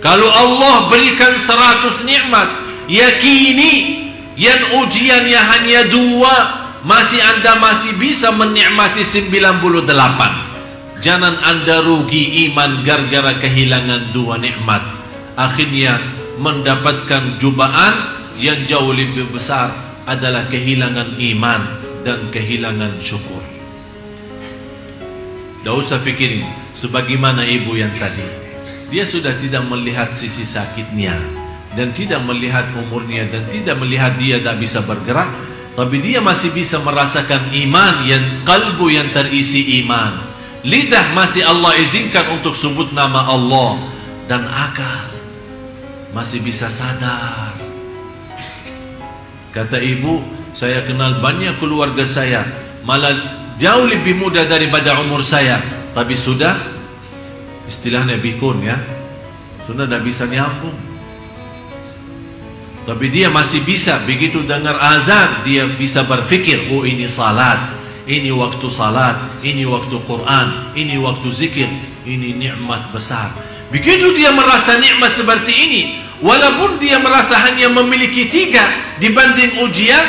Kalau Allah berikan 100 nikmat, yakini yang ujiannya hanya 2, masih Anda masih bisa menikmati 98. Jangan Anda rugi iman gara-gara kehilangan 2 nikmat. Akhirnya mendapatkan cobaan yang jauh lebih besar adalah kehilangan iman dan kehilangan syukur. Tidak usah fikirin sebagaimana ibu yang tadi. Dia sudah tidak melihat sisi sakitnya dan tidak melihat umurnya dan tidak melihat dia tak bisa bergerak, tapi dia masih bisa merasakan iman, yang kalbu yang terisi iman. Lidah masih Allah izinkan untuk sebut nama Allah, dan akal masih bisa sadar. Kata ibu, saya kenal banyak keluarga saya, malah jauh lebih muda daripada umur saya, tapi sudah istilahnya bikun ya, sudah tidak bisa nyambung. Tapi dia masih bisa, begitu dengar azan, dia bisa berfikir, oh ini salat, ini waktu salat, ini waktu Quran, ini waktu zikir, ini nikmat besar. Begitu dia merasa nikmat seperti ini, walaupun dia merasa hanya memiliki 3 dibanding ujian,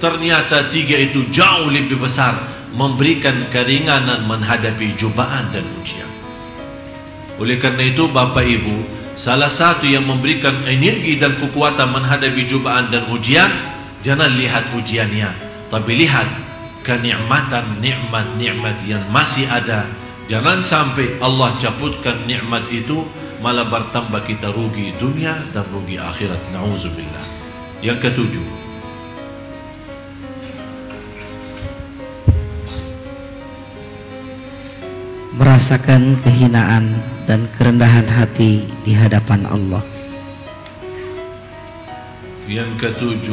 ternyata 3 itu jauh lebih besar, memberikan keringanan menghadapi cobaan dan ujian. Oleh karena itu Bapak Ibu, salah satu yang memberikan energi dan kekuatan menghadapi cobaan dan ujian, jangan lihat ujiannya, tapi lihat kenikmatan nikmat-nikmat yang masih ada. Jangan sampai Allah cabutkan nikmat itu, malah bertambah kita rugi dunia dan rugi akhirat. Na'udzubillah. Yang ke-7, merasakan kehinaan dan kerendahan hati di hadapan Allah. Yang ke-7,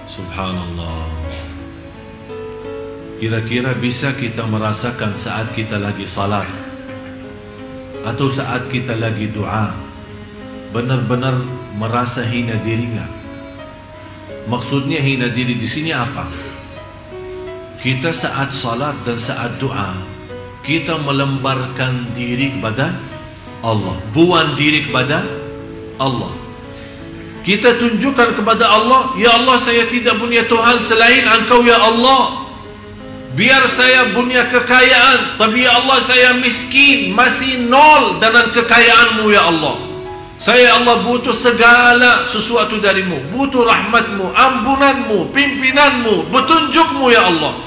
subhanallah. Kira-kira bisa kita merasakan saat kita lagi salat atau saat kita lagi doa, benar-benar merasa hina diri enggak? Maksudnya hina diri di sini apa? Kita saat salat dan saat doa, kita melemparkan diri kepada Allah, buang diri kepada Allah. Kita tunjukkan kepada Allah, ya Allah, saya tidak punya Tuhan selain Engkau ya Allah. Biar saya punya kekayaan, tapi ya Allah saya miskin, masih nol dengan kekayaan-Mu ya Allah. Saya Allah butuh segala sesuatu dari-Mu, butuh rahmat-Mu, ampunan-Mu, pimpinan-Mu, petunjuk-Mu ya Allah.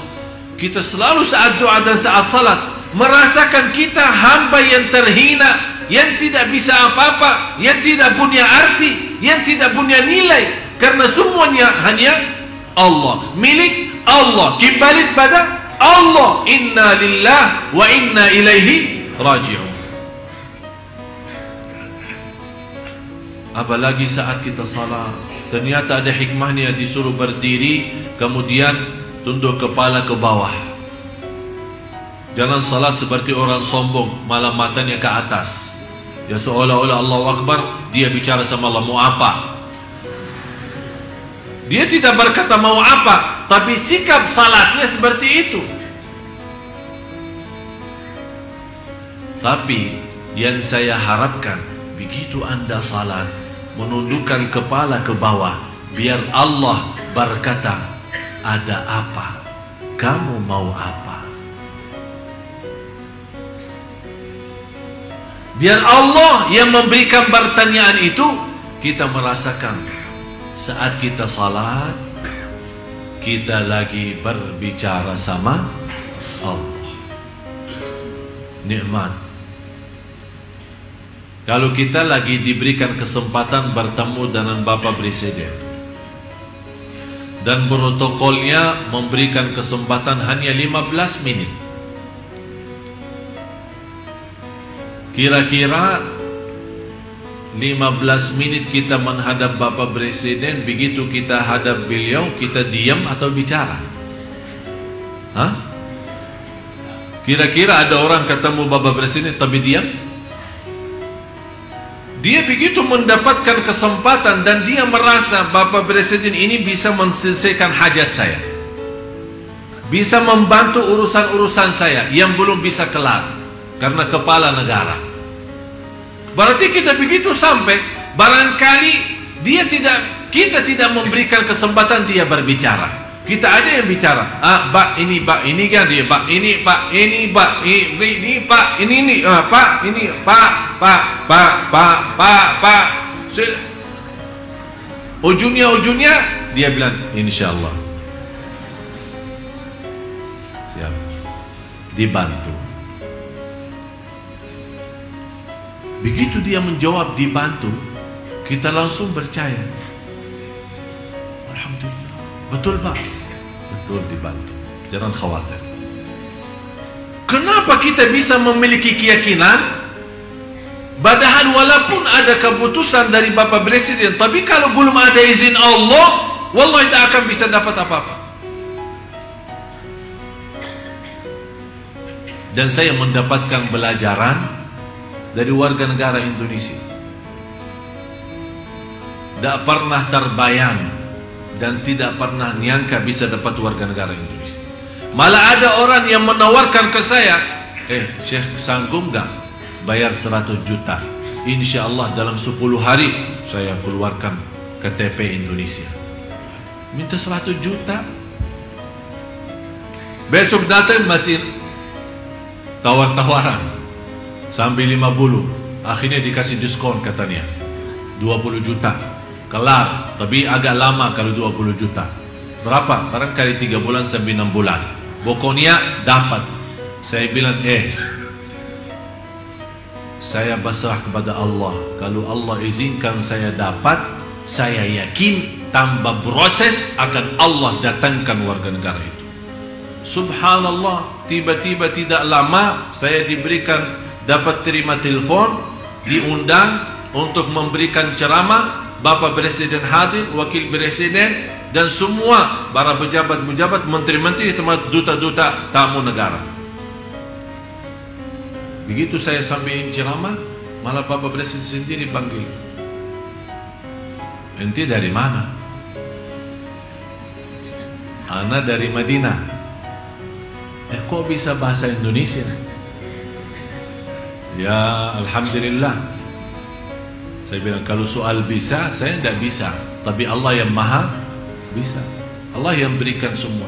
Kita selalu saat doa dan saat salat merasakan kita hamba yang terhina, yang tidak bisa apa-apa, yang tidak punya arti, yang tidak punya nilai, karena semuanya hanya Allah, milik Allah, kembali pada Allah, inna lillah wa inna ilaihi raji'un. Apalagi saat kita salat, ternyata ada hikmahnya disuruh berdiri, kemudian tunduk kepala ke bawah. Jangan salat seperti orang sombong, malah matanya ke atas. Ya seolah-olah Allahu Akbar, dia bicara sama Allah, mau apa? Dia tidak berkata mau apa, tapi sikap salatnya seperti itu. Tapi yang saya harapkan, begitu Anda salat, menundukkan kepala ke bawah, biar Allah berkata, ada apa? Kamu mau apa? Biar Allah yang memberikan pertanyaan itu, kita merasakan saat kita salat, kita lagi berbicara sama Allah. Nikmat. Kalau kita lagi diberikan kesempatan bertemu dengan Bapak Presiden dan protokolnya memberikan kesempatan hanya 15 menit, kira-kira 15 menit kita menghadap Bapak Presiden, begitu kita hadap beliau, kita diam atau bicara? Hah? Kira-kira ada orang ketemu Bapak Presiden tapi diam? Dia begitu mendapatkan kesempatan dan dia merasa Bapak Presiden ini bisa menyelesaikan hajat saya, bisa membantu urusan-urusan saya yang belum bisa kelar karena kepala negara. Berarti kita begitu sampai, barangkali kita tidak memberikan kesempatan dia berbicara. Kita aja yang bicara. Pak ini kan dia, Pak ini, Pak ini, Pak ini, Pak ini, Pak ini, Pak. Ujungnya dia bilang insyaallah. Siap. Dibantu. Begitu dia menjawab dibantu, kita langsung percaya. Alhamdulillah. Betul Pak? Betul dibantu. Jangan khawatir. Kenapa kita bisa memiliki keyakinan? Padahal walaupun ada keputusan dari Bapak Presiden, tapi kalau belum ada izin Allah, wallahi tak akan bisa dapat apa-apa. Dan saya mendapatkan pelajaran dari warga negara Indonesia. Tidak pernah terbayang dan tidak pernah nyangka bisa dapat warga negara Indonesia. Malah ada orang yang menawarkan ke saya, Syekh sanggup gak bayar 100 juta? Insya Allah dalam 10 hari saya keluarkan KTP Indonesia. Minta 100 juta. Besok datang masih tawar-tawaran sampai 50, akhirnya dikasih diskon katanya 20 juta kelar, tapi agak lama kalau 20 juta. Berapa? Barangkali 3 bulan sampai 6 bulan, pokoknya dapat. Saya bilang saya berserah kepada Allah. Kalau Allah izinkan saya dapat, saya yakin tanpa proses akan Allah datangkan warga negara itu. Subhanallah, tiba-tiba tidak lama saya dapat terima telepon, diundang untuk memberikan ceramah. Bapak Presiden hadir, Wakil Presiden, dan semua para pejabat-pejabat, menteri-menteri, termasuk duta-duta tamu negara. Begitu saya sampaikan ceramah, malah Bapak Presiden sendiri panggil, ente dari mana? Ana dari Madinah. Kok bisa bahasa Indonesia? Ya Alhamdulillah. Saya bilang kalau soal bisa, saya tidak bisa, tapi Allah yang maha bisa. Allah yang berikan semua.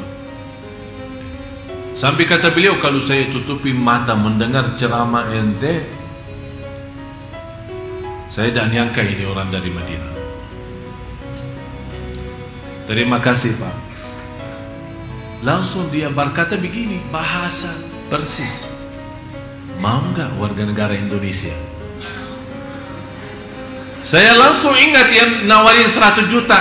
Sampai kata beliau, kalau saya tutupi mata mendengar ceramah ente, saya tidak nyangka ini orang dari Madinah. Terima kasih Pak. Langsung dia berkata begini, bahasa persis, mau nggak warga negara Indonesia? Saya langsung ingat yang nawarin 100 juta.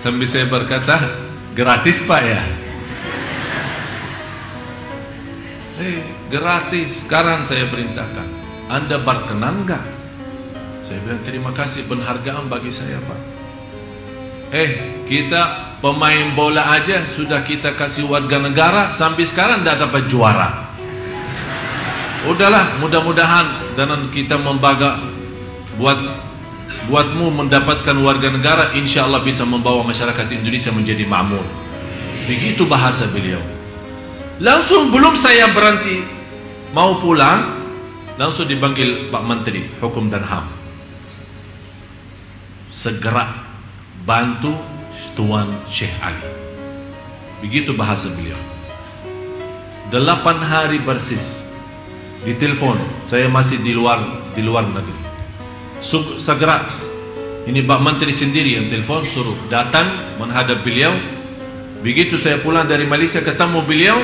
Sambil saya berkata, gratis Pak ya? Gratis. Sekarang saya perintahkan, Anda berkenan enggak? Saya bilang terima kasih, penghargaan bagi saya Pak. Kita pemain bola aja sudah kita kasih warga negara, sampai sekarang tidak dapat juara. Udahlah, mudah-mudahan dan kita membaga buatmu mendapatkan warga negara, insya Allah bisa membawa masyarakat Indonesia menjadi makmur. Begitu bahasa beliau. Langsung belum saya berhenti mau pulang, langsung dipanggil Pak Menteri Hukum dan HAM. Segera bantu Tuan Syekh Ali. Begitu bahasa beliau. 8 hari persis ditelepon, saya masih di luar negeri. Segera, ini Pak Menteri sendiri yang telepon, suruh datang menghadap beliau. Begitu saya pulang dari Malaysia ketemu beliau,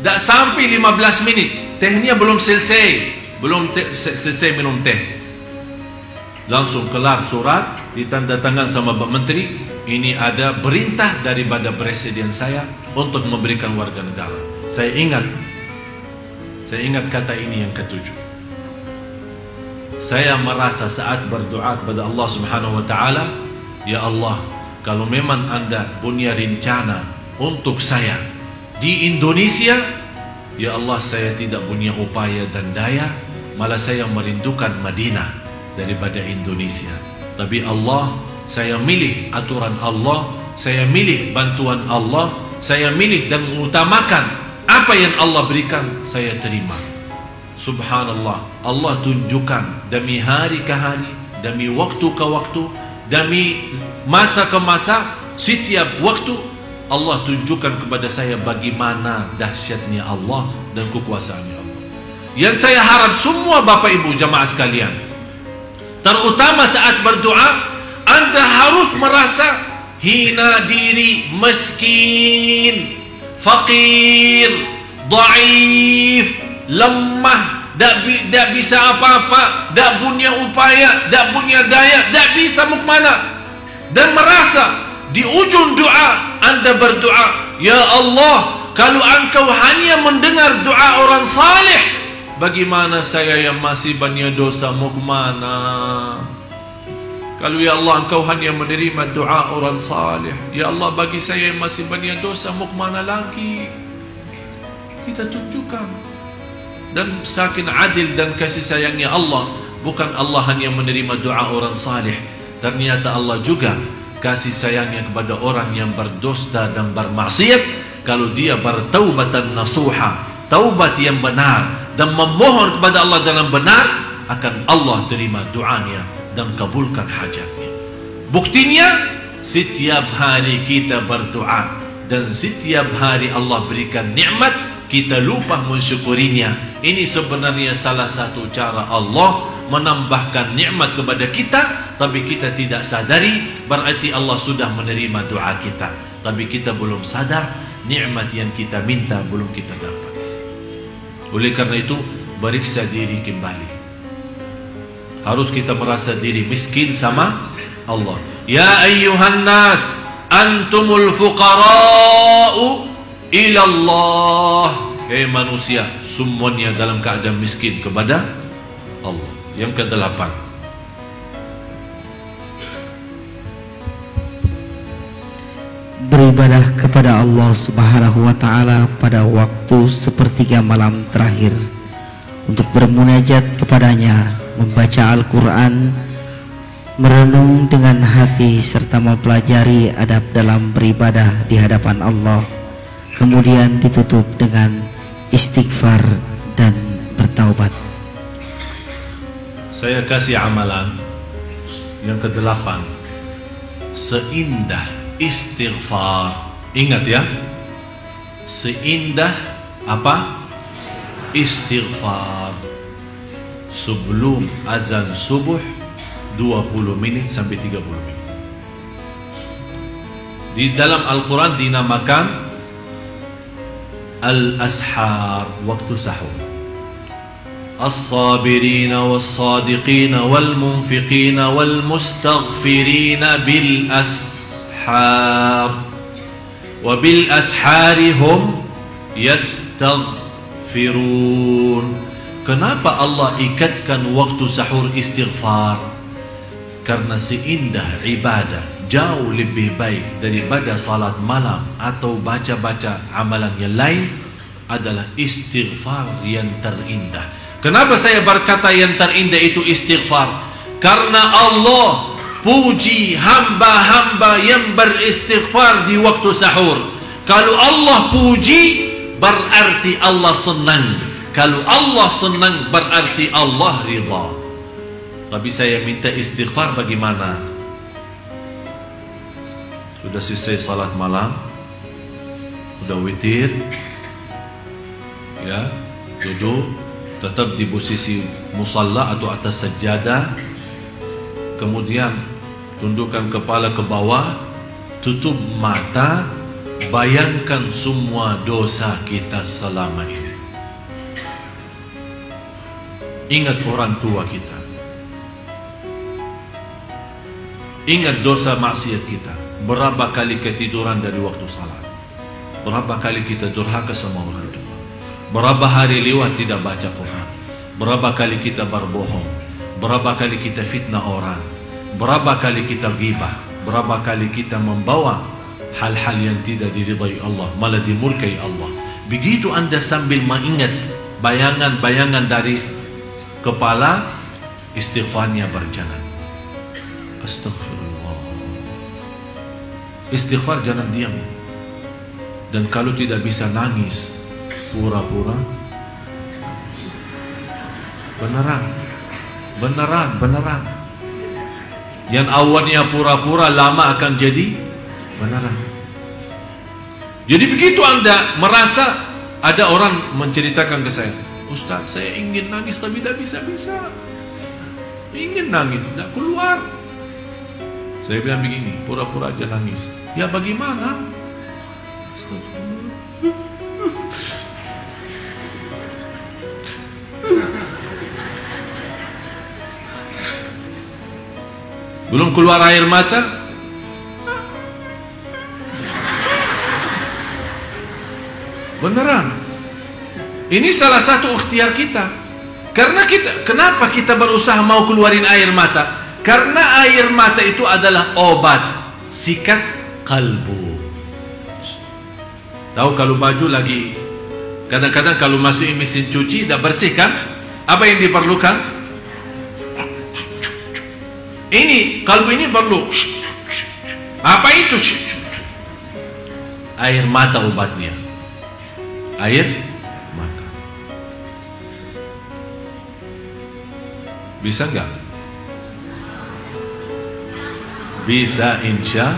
tak sampai 15 menit, tehnya belum selesai minum teh. Langsung kelar surat, ditanda tangan sama Pak Menteri, ini ada perintah daripada presiden saya untuk memberikan warga negara. Saya ingat kata ini yang ketujuh. Saya merasa saat berdoa kepada Allah Subhanahu wa taala, ya Allah, kalau memang Anda punya rencana untuk saya di Indonesia, ya Allah, saya tidak punya upaya dan daya, malah saya merindukan Madinah daripada Indonesia. Tapi Allah, saya milih aturan Allah, saya milih bantuan Allah, saya milih dan mengutamakan apa yang Allah berikan, saya terima. Subhanallah, Allah tunjukkan demi hari ke hari, demi waktu ke waktu, demi masa ke masa, setiap waktu Allah tunjukkan kepada saya bagaimana dahsyatnya Allah dan kekuasaannya Allah. Yang saya harap semua Bapak Ibu jamaah sekalian, terutama saat berdoa, Anda harus merasa hina diri, miskin, fakir, dhaif, lemah, tak bisa apa-apa, tak punya upaya, tak punya daya, tak bisa mau kemana. Dan merasa di ujung doa Anda berdoa, ya Allah, kalau Engkau hanya mendengar doa orang saleh, bagaimana saya yang masih banyak dosa mau kemana? Kalau ya Allah Engkau hanya menerima doa orang saleh, ya Allah bagi saya yang masih banyak dosa mau kemana lagi? Kita tunjukkan. Dan saking adil dan kasih sayangnya Allah, bukan Allah hanya menerima doa orang saleh, ternyata Allah juga kasih sayangnya kepada orang yang berdosa dan bermaksiat. Kalau dia bertaubatan nasuha, taubat yang benar dan memohon kepada Allah dengan benar, akan Allah terima doanya dan kabulkan hajatnya. Buktinya, setiap hari kita berdoa dan setiap hari Allah berikan nikmat, kita lupa mensyukurinya. Ini sebenarnya salah satu cara Allah menambahkan nikmat kepada kita, tapi kita tidak sadari, berarti Allah sudah menerima doa kita, tapi kita belum sadar nikmat yang kita minta belum kita dapat. Oleh karena itu, periksa diri kembali. Harus kita merasa diri miskin sama Allah. Ya ayyuhan nas, antumul fuqara'u ilallah. Manusia, semuanya dalam keadaan miskin kepada Allah. Yang ke-8, beribadah kepada Allah Subhanahu wa ta'ala pada waktu sepertiga malam terakhir, untuk bermunajat kepadanya, membaca Al-Quran, merenung dengan hati, serta mempelajari adab dalam beribadah di hadapan Allah. Kemudian ditutup dengan istighfar dan bertaubat. Saya kasih amalan yang ke-8, seindah istighfar. Ingat ya, seindah apa? Istighfar. Sebelum azan subuh 20 menit sampai 30 menit. Di dalam Al-Quran dinamakan Al-Ashar, waktu sahur. As-sabirina was-sadiqina wal-munfiqina wal-mustaghfirina bil-ashar. ashar wa bil ashari hum yastaghfirun. Kenapa Allah ikatkan waktu sahur istighfar? Karena seindah ibadah, jauh lebih baik daripada salat malam atau baca-baca amalan yang lain adalah istighfar yang terindah. Kenapa saya berkata yang terindah itu istighfar? Karena Allah puji hamba-hamba yang beristighfar di waktu sahur. Kalau Allah puji, berarti Allah senang. Kalau Allah senang, berarti Allah ridha. Tapi saya minta istighfar bagaimana? Sudah selesai salat malam, sudah witir, ya, duduk, tetap di posisi musalla atau atas sajadah, kemudian tundukkan kepala ke bawah, tutup mata, bayangkan semua dosa kita selama ini. Ingat orang tua kita, ingat dosa maksiat kita. Berapa kali ketiduran dari waktu salat, berapa kali kita durhaka sama orang tua, berapa hari lewat tidak baca Quran, berapa kali kita berbohong, berapa kali kita fitnah orang, berapa kali kita ghibah, berapa kali kita membawa hal-hal yang tidak diridai Allah, malah dimurkai Allah. Begitu anda sambil mengingat bayangan-bayangan dari kepala, istighfarnya berjalan. Astagfirullah. Istighfar jangan diam. Dan kalau tidak bisa nangis, pura-pura beneran, beneran. Yang awalnya pura-pura lama akan jadi beneran. Jadi begitu anda merasa, ada orang menceritakan ke saya, Ustaz, saya ingin nangis tapi tidak bisa-bisa. Ingin nangis, tidak keluar. Saya bilang begini, pura-pura aja nangis. Ya bagaimana? Belum keluar air mata, beneran. Ini salah satu ikhtiar kita. Karena kenapa kita berusaha mau keluarin air mata? Karena air mata itu adalah obat sikat kalbu. Tahu kalau baju lagi, kadang-kadang kalau masukin mesin cuci tidak bersih kan? Apa yang diperlukan? Ini kalbu ini perlu. Apa itu? Air mata obatnya. Air mata. Bisa enggak? Bisa, insya.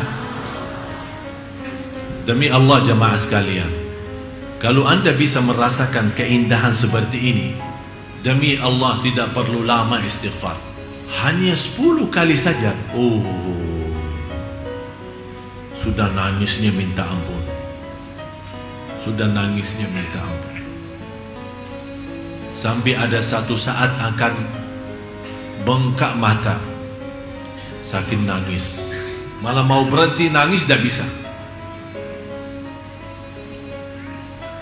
Demi Allah jamaah sekalian, kalau anda bisa merasakan keindahan seperti ini, demi Allah tidak perlu lama istighfar. Hanya 10 kali saja, sudah nangisnya minta ampun. Sudah nangisnya minta ampun. Sampai ada satu saat akan bengkak mata, saking nangis. Malah mau berhenti nangis tidak bisa.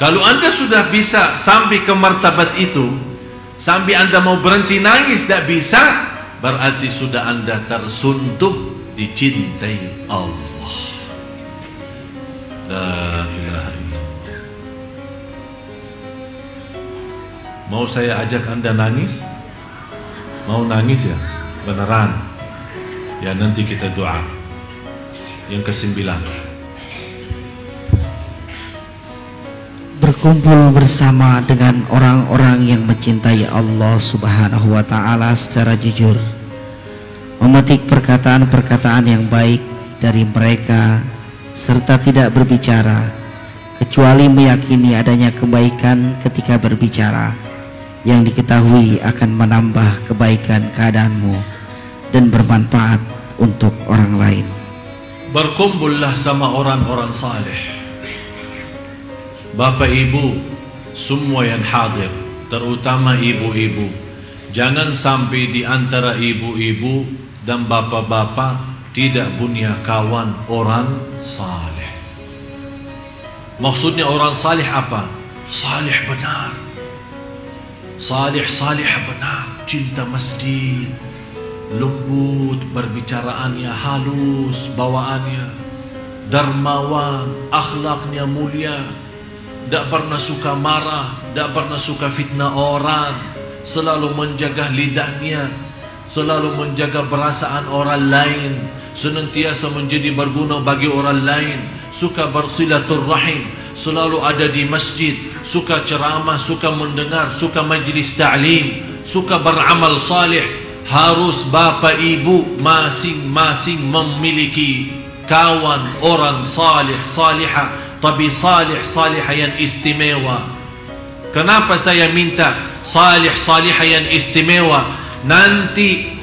Kalau anda sudah bisa sampai ke martabat itu, sampai anda mau berhenti nangis tidak bisa, berarti sudah anda tersuntuk dicintai Allah. La ilaha illallah. Mau saya ajak anda nangis? Mau nangis ya? Beneran? Ya nanti kita doa. Yang ke-9, berkumpul bersama dengan orang-orang yang mencintai Allah Subhanahu wa Ta'ala secara jujur, memetik perkataan-perkataan yang baik dari mereka, serta tidak berbicara kecuali meyakini adanya kebaikan ketika berbicara, yang diketahui akan menambah kebaikan keadaanmu dan bermanfaat untuk orang lain. Berkumpullah sama orang-orang saleh. Bapak ibu semua yang hadir, terutama ibu-ibu, jangan sampai di antara ibu-ibu dan bapak-bapak tidak punya kawan orang saleh. Maksudnya orang saleh apa? Saleh benar, salihah benar, cinta masjid, lembut perbicaraannya, halus bawaannya, dermawan, akhlaknya mulia, tidak pernah suka marah, tidak pernah suka fitnah orang, selalu menjaga lidahnya, selalu menjaga perasaan orang lain, senantiasa menjadi berguna bagi orang lain, suka bersilaturrahim, selalu ada di masjid, suka ceramah, suka mendengar, suka majlis ta'lim, suka beramal salih. Harus bapa ibu masing-masing memiliki kawan orang salih salihah, tapi salih salihah yang istimewa. Kenapa saya minta salih salihah yang istimewa? Nanti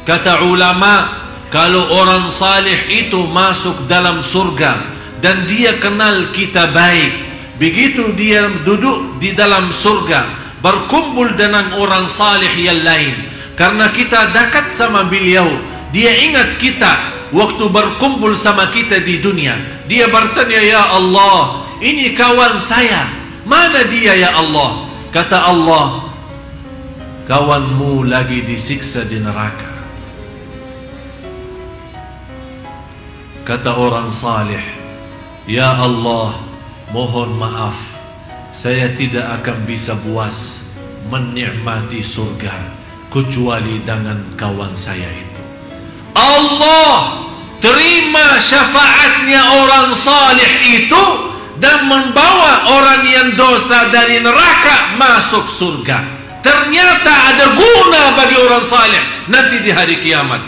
kata ulama, kalau orang salih itu masuk dalam surga dan dia kenal kita baik, begitu dia duduk di dalam surga berkumpul dengan orang salih yang lain, karena kita dekat sama beliau, dia ingat kita waktu berkumpul sama kita di dunia. Dia bertanya, ya Allah, ini kawan saya, mana dia ya Allah? Kata Allah, kawanmu lagi disiksa di neraka. Kata orang salih, ya Allah, mohon maaf, saya tidak akan bisa puas menikmati surga kecuali dengan kawan saya itu. Allah terima syafaatnya orang salih itu dan membawa orang yang dosa dari neraka masuk surga. Ternyata ada guna bagi orang salih nanti di hari kiamat.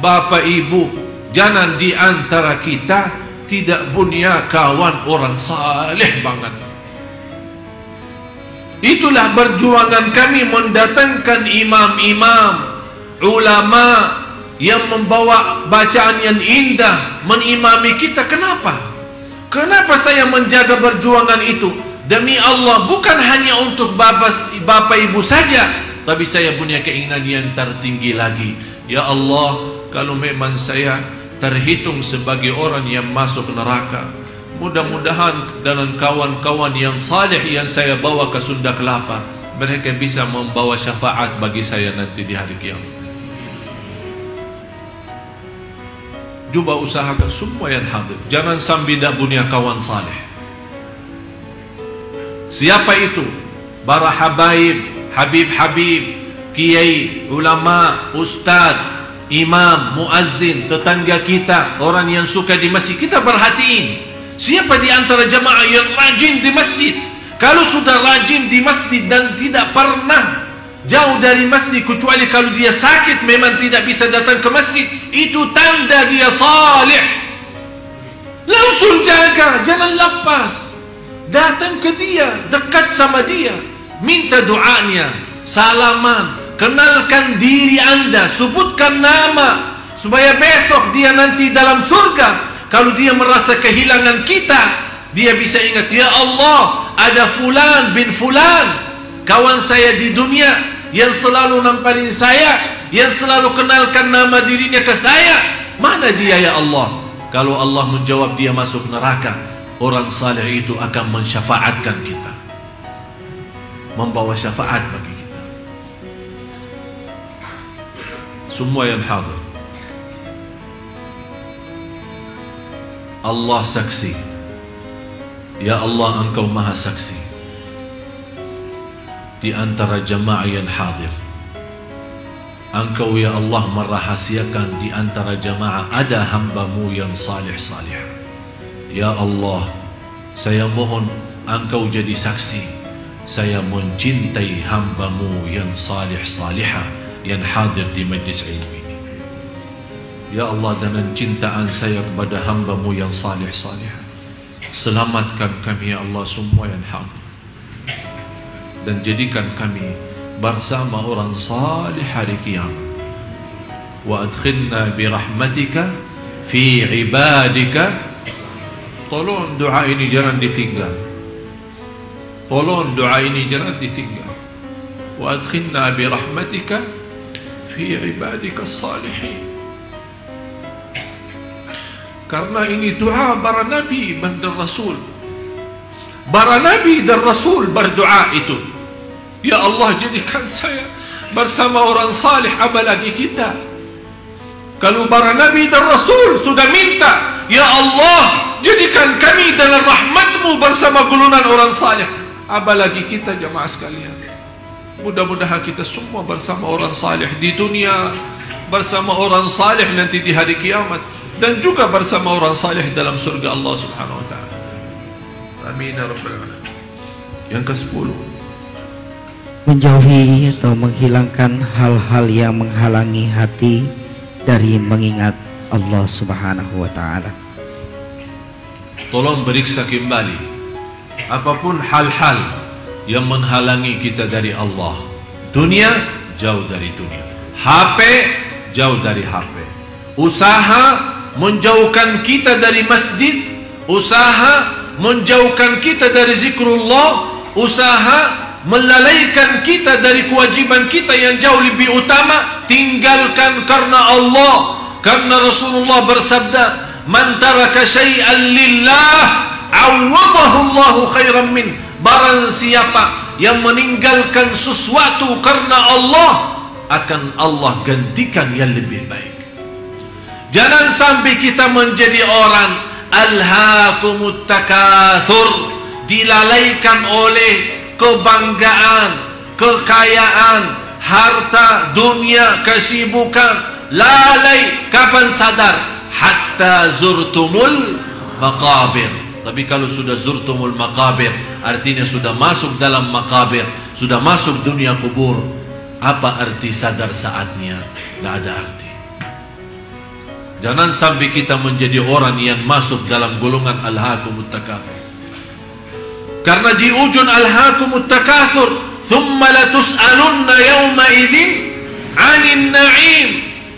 Bapak ibu, jangan di antara kita tidak punya kawan orang salih banget. Itulah perjuangan kami mendatangkan imam-imam, ulama yang membawa bacaan yang indah, menimami kita. Kenapa? Kenapa saya menjaga perjuangan itu? Demi Allah, bukan hanya untuk bapak ibu saja, tapi saya punya keinginan yang tertinggi lagi. Ya Allah, kalau memang saya terhitung sebagai orang yang masuk neraka, mudah-mudahan dengan kawan-kawan yang saleh yang saya bawa ke Sunda Kelapa, mereka bisa membawa syafaat bagi saya nanti di hari kiamat. Cuba usahakan semua yang hadir, jangan sampai tidak punya kawan saleh. Siapa itu? Para habaib, habib-habib, kiai, ulama, ustaz, imam, muazzin, tetangga kita, orang yang suka di masjid. Kita perhatiin siapa di antara jamaah yang rajin di masjid. Kalau sudah rajin di masjid dan tidak pernah jauh dari masjid, kecuali kalau dia sakit memang tidak bisa datang ke masjid, itu tanda dia salih. Langsung jaga, jangan lepas, datang ke dia, dekat sama dia, minta doanya, salaman, kenalkan diri anda, sebutkan nama, supaya besok dia nanti dalam surga, kalau dia merasa kehilangan kita, dia bisa ingat, ya Allah, ada fulan bin fulan, kawan saya di dunia, yang selalu namparin saya, yang selalu kenalkan nama dirinya ke saya. Mana dia ya Allah? Kalau Allah menjawab dia masuk neraka, orang saleh itu akan mensyafaatkan kita, membawa syafaat bagi kita. Semua yang hadir, Allah saksi. Ya Allah, Engkau maha saksi. Di antara jamaah yang hadir, Engkau ya Allah merahasiakan di antara jamaah ada hamba-Mu yang salih-salih. Ya Allah, saya mohon Engkau jadi saksi, saya mencintai hamba-Mu yang salih-salihah yang hadir di majlis ilmu ini. Ya Allah, dengan cintaan saya kepada hamba-Mu yang salih-salihah, selamatkan kami ya Allah semua yang hadir, dan jadikan kami bersama orang salih hari kiamat. Wa adkhilna bi rahmatika fi ibadika. Tolong doa ini jangan ditinggal. Tolong doa ini jangan ditinggal. Wa adkhilna bi rahmatika fi ibadika salihin. Karena ini doa para nabi dan rasul. Para nabi dan rasul berdoa itu, ya Allah, jadikan saya bersama orang salih, apalagi kita. Kalau para nabi dan rasul sudah minta, ya Allah, jadikan kami dalam rahmat-Mu bersama golongan orang salih, apalagi kita jamaah sekalian. Mudah-mudahan kita semua bersama orang salih di dunia, bersama orang salih nanti di hari kiamat, dan juga bersama orang salih dalam surga Allah Subhanahu wa taala. Amin ya rabbal alamin. Yang ke-10, menjauhi atau menghilangkan hal-hal yang menghalangi hati dari mengingat Allah Subhanahu wa taala. Tolong periksa kembali apapun hal-hal yang menghalangi kita dari Allah. Dunia, jauh dari dunia. HP, jauh dari HP. Usaha menjauhkan kita dari masjid, usaha menjauhkan kita dari zikrullah, usaha melalaikan kita dari kewajiban kita yang jauh lebih utama, tinggalkan karena Allah. Karena Rasulullah bersabda, man taraka syai'an lillah awadahu Allahu khairan min. Barang siapa yang meninggalkan sesuatu karena Allah, akan Allah gantikan yang lebih baik. Jangan sampai kita menjadi orang alhaakumut takatsur, dilalaikan oleh kebanggaan, kekayaan, harta, dunia, kesibukan. Lalai, kapan sadar? Hatta zurtumul maqabir. Tapi kalau sudah zurtumul maqabir, artinya sudah masuk dalam maqabir, sudah masuk dunia kubur. Apa arti sadar saatnya? Tidak ada arti. Jangan sampai kita menjadi orang yang masuk dalam golongan alhaakumut takatsur. Karena di ujung alhaakumut takatsur, thumma latus'alunna yawma idzin 'anil na'im.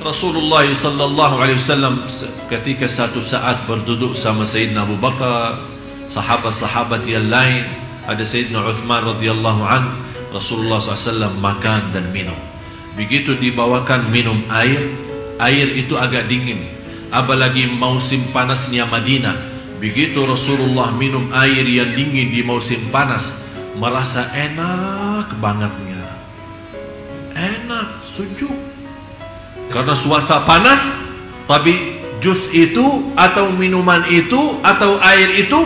Rasulullah sallallahu alaihi wasallam ketika satu saat berduduk sama Sayyidina Abu Bakar, sahabat-sahabat yang lain, ada Sayyidina Uthman radhiyallahu an, Rasulullah SAW makan dan minum. Begitu dibawakan minum air, air itu agak dingin, apalagi musim panasnya Madinah. Begitu Rasulullah minum air yang dingin di musim panas, merasa enak bangetnya, enak, sejuk. Karena suasana panas, tapi jus itu atau minuman itu atau air itu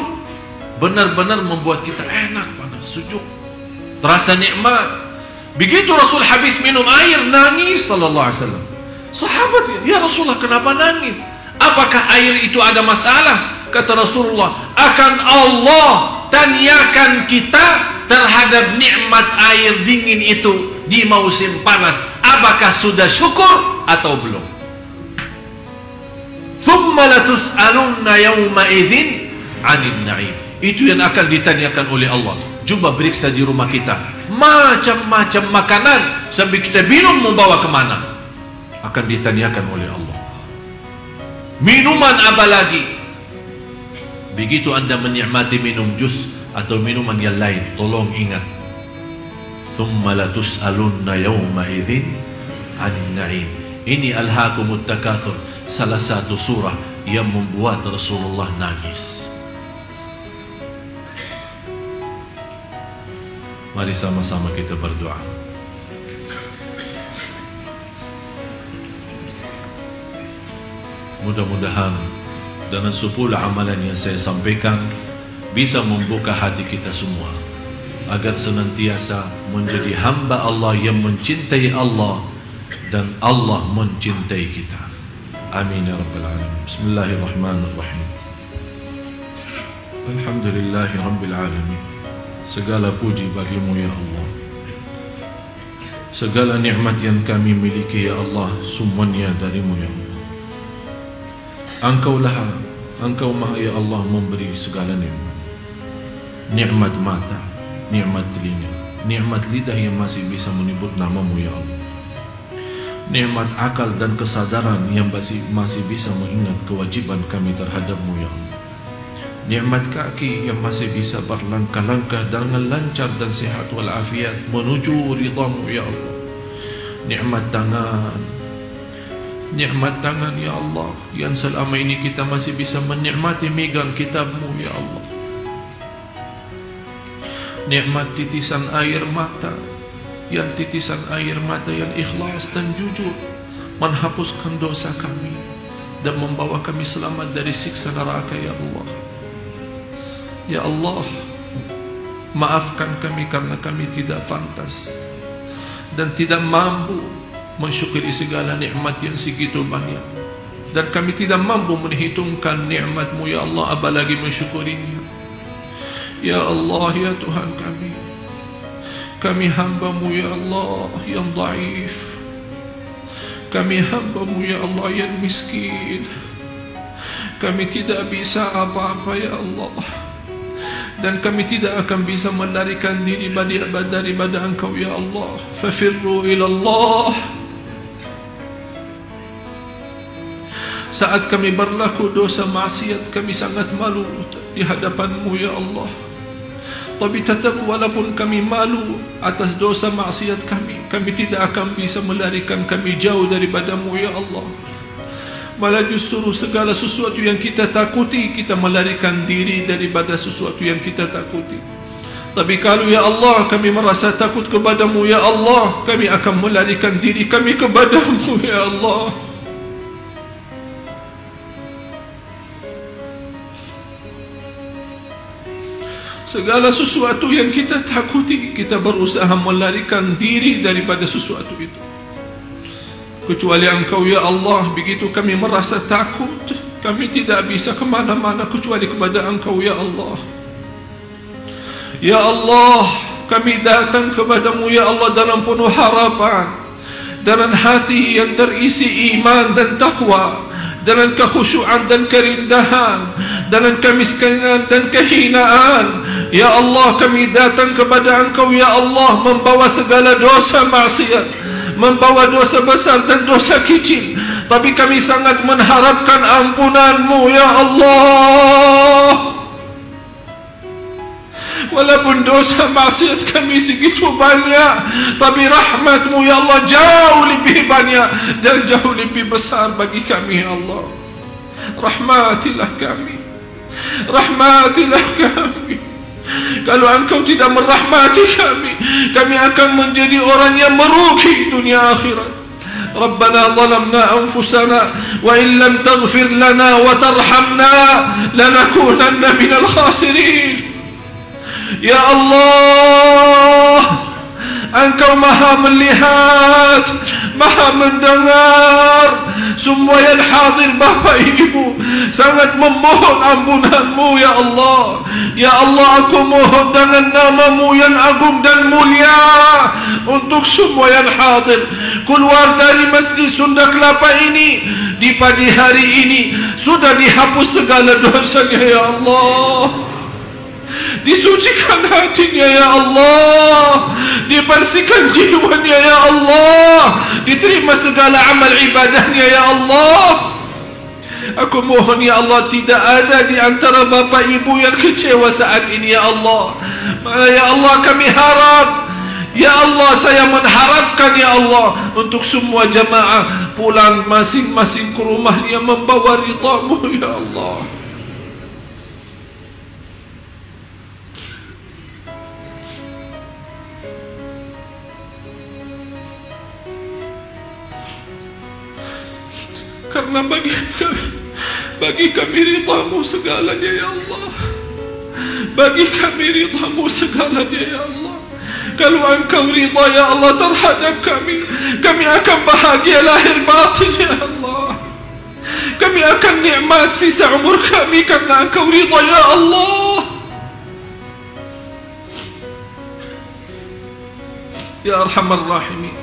benar-benar membuat kita enak banget, sejuk, terasa nikmat. Begitu Rasul habis minum air, nangis sallallahu alaihi wasallam. Sahabat, ya Rasulullah, kenapa nangis? Apakah air itu ada masalah? Kata Rasulullah, akan Allah tanyakan kita terhadap nikmat air dingin itu di musim panas. Apakah sudah syukur atau belum? Thumma latus'alunna yawma idzin 'anil na'im. Itu yang akan ditanyakan oleh Allah. Coba periksa di rumah kita, macam-macam makanan sampai kita bingung membawa kemana, akan ditanyakan oleh Allah. Minuman apa lagi? Begitu anda menikmati minum jus atau minuman yang lain, tolong ingat, thumma latus'alunna yawma idzin 'anil na'im. Ini alhaakumut takatsur, salah satu surah yang membuat Rasulullah nangis. Mari sama-sama kita berdoa. Mudah-mudahan dengan 10 amalan yang saya sampaikan bisa membuka hati kita semua agar senantiasa menjadi hamba Allah yang mencintai Allah dan Allah mencintai kita. Amin ya rabbal alamin. Bismillahirrahmanirrahim. Alhamdulillahi rabbil alamin. Segala puji bagimu ya Allah. Segala nikmat yang kami miliki ya Allah, semuanya darimu ya Allah. Engkau maha ya Allah memberi segala nikmat. Nikmat mata, nikmat telinga, nikmat lidah yang masih bisa menyebut namamu ya Allah. Nikmat akal dan kesadaran yang masih bisa mengingat kewajiban kami terhadapmu ya Allah. Nikmat kaki yang masih bisa berlangkah-langkah dengan lancar dan sehat walafiat menuju ridhamu ya Allah. Nikmat tangan nikmat tangan ya Allah, yang selama ini kita masih bisa menikmati megang kitab-Mu ya Allah. Nikmat titisan air mata, yang titisan air mata yang ikhlas dan jujur menghapuskan dosa kami dan membawa kami selamat dari siksa neraka ya Allah. Ya Allah, maafkan kami karena kami tidak pantas dan tidak mampu mensyukuri segala nikmat yang segitu banyak, dan kami tidak mampu menghitungkan nikmat-Mu ya Allah, apalagi mensyukurinya. Ya Allah, ya Tuhan kami hamba-Mu ya Allah yang dhaif, kami hamba-Mu ya Allah yang miskin, kami tidak bisa apa-apa ya Allah, dan kami tidak akan bisa melarikan diri daripada Engkau ya Allah. Fafirru ilallah. Saat kami berlaku dosa maksiat, kami sangat malu di hadapan-Mu ya Allah. Tapi tetap walaupun kami malu atas dosa maksiat kami tidak akan bisa melarikan kami jauh daripada-Mu ya Allah. Malah justru segala sesuatu yang kita takuti, kita melarikan diri daripada sesuatu yang kita takuti. Tapi kalau ya Allah kami merasa takut kepada-Mu ya Allah, kami akan melarikan diri kami kepada-Mu ya Allah. Segala sesuatu yang kita takuti, kita berusaha melarikan diri daripada sesuatu itu. Kecuali Engkau ya Allah, begitu kami merasa takut, kami tidak bisa kemana-mana kecuali kepada Engkau ya Allah. Ya Allah, kami datang kepada-Mu ya Allah dalam penuh harapan, dengan hati yang terisi iman dan taqwa, dengan kekhusyuan dan kerindahan, dengan kemiskinan dan kehinaan. Ya Allah, kami datang kepada Engkau ya Allah membawa segala dosa maksiat, membawa dosa besar dan dosa kecil, tapi kami sangat mengharapkan ampunan-Mu ya Allah. Walaupun dosa maksiat kami segitu banyak, tapi rahmat-Mu ya Allah jauh lebih banyak dan jauh lebih besar bagi kami ya Allah. Rahmatilah kami, rahmatilah kami. Kalau Engkau tidak merahmati kami akan menjadi orang yang merugi dunia akhirat. Rabbana zalamna anfusana wa in lam taghfir lana wa tarhamna lanakunanna minal khasirin. Ya Allah, Engkau maha melihat, maha mendengar. Semua yang hadir Bapak Ibu sangat memohon ampunan-Mu ya Allah. Ya Allah, aku mohon dengan nama-Mu yang agung dan mulia untuk semua yang hadir keluar dari Masjid Sunda Kelapa ini di pagi hari ini, sudah dihapus segala dosanya ya Allah. Disucikan hatinya ya Allah, dibersihkan jiwanya ya Allah, diterima segala amal ibadahnya ya Allah. Aku mohon ya Allah, tidak ada di antara Bapak Ibu yang kecewa saat ini ya Allah. Malah ya Allah kami harap, ya Allah saya mengharapkan ya Allah untuk semua jamaah pulang masing-masing ke rumahnya membawa ridha-Mu ya Allah. Karena bagi kami ridha-Mu segalanya ya Allah. Bagi kami ridha-Mu segalanya ya Allah. Kalau Engkau ridha ya Allah terhadap kami akan bahagia lahir batin ya Allah. Kami akan nikmat sisa umur kami karena Engkau ridha ya Allah. Ya Arhamar Rahimin,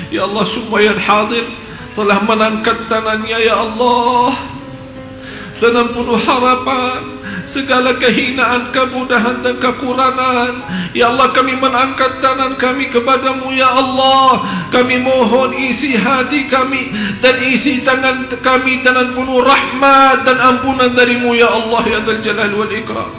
ya Allah, semua yang hadir telah mengangkat tangannya ya Allah dengan penuh harapan. Segala kehinaan, kemudahan dan kekurangan ya Allah, kami mengangkat tangan kami kepada-Mu ya Allah. Kami mohon isi hati kami dan isi tangan kami dengan penuh rahmat dan ampunan dari-Mu ya Allah ya Dzal Jalal wal Ikram.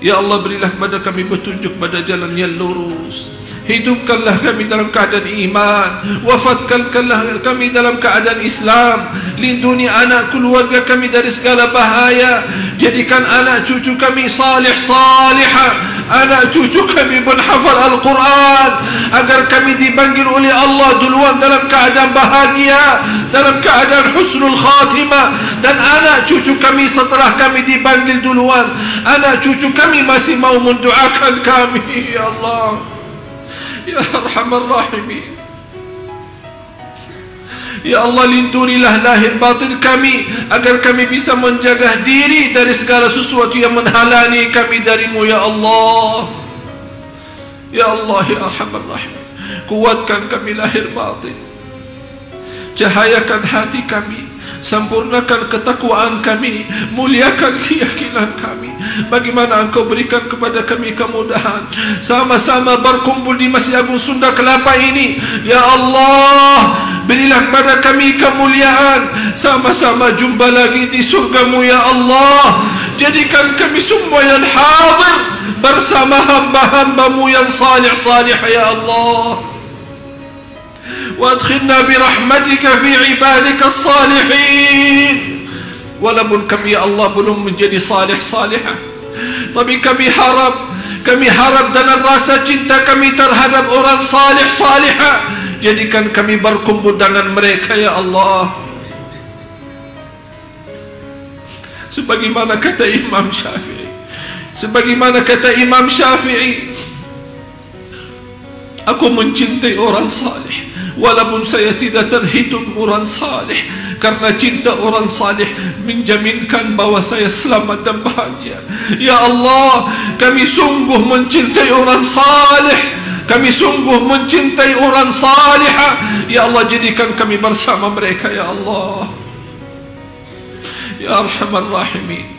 Ya Allah, berilah kepada kami petunjuk pada jalan yang lurus. Hidupkanlah kami dalam keadaan iman, wafatkanlah kami dalam keadaan Islam. Lindungi anak keluarga kami dari segala bahaya. Jadikan anak cucu kami salih salihah, anak cucu kami menghafal Al-Quran, agar kami dipanggil oleh Allah duluan dalam keadaan bahagia, dalam keadaan husnul khatimah. Dan anak cucu kami setelah kami dipanggil duluan, anak cucu kami masih mau mendoakan kami. Ya Allah, Ya Arhamar Rahimin, Ya Allah, lindungilah lahir batin kami, agar kami bisa menjaga diri dari segala sesuatu yang menghalangi kami darimu. Ya Allah, Ya Allah, Ya Arhamar Rahimin, kuatkan kami lahir batin, cahayakan hati kami, sempurnakan ketakwaan kami, muliakan keyakinan kami. Bagaimana Engkau berikan kepada kami kemudahan sama-sama berkumpul di Masjid Agung Sunda Kelapa ini. Ya Allah, berilah kepada kami kemuliaan, sama-sama jumpa lagi di surgamu. Ya Allah, jadikan kami semua yang hadir bersama hamba-hambamu yang salih-salih. Ya Allah, وادخلنا برحمتك في عبادك الصالحين. Walaupun kami ya Allah belum menjadi salih salihah, tapi kami harap dengan rasa cinta kami terhadap orang salih salihah, jadikan kami berkumpul dengan mereka. Ya Allah, sebagaimana kata Imam Syafi'i, aku mencintai orang salih walaupun saya tidak terhitung orang salih, karena cinta orang salih menjaminkan bahawa saya selamat dan bahagia. Ya Allah, kami sungguh mencintai orang salih, kami sungguh mencintai orang salihah. Ya Allah, jadikan kami bersama mereka. Ya Allah, Ya Arhamar Rahimin,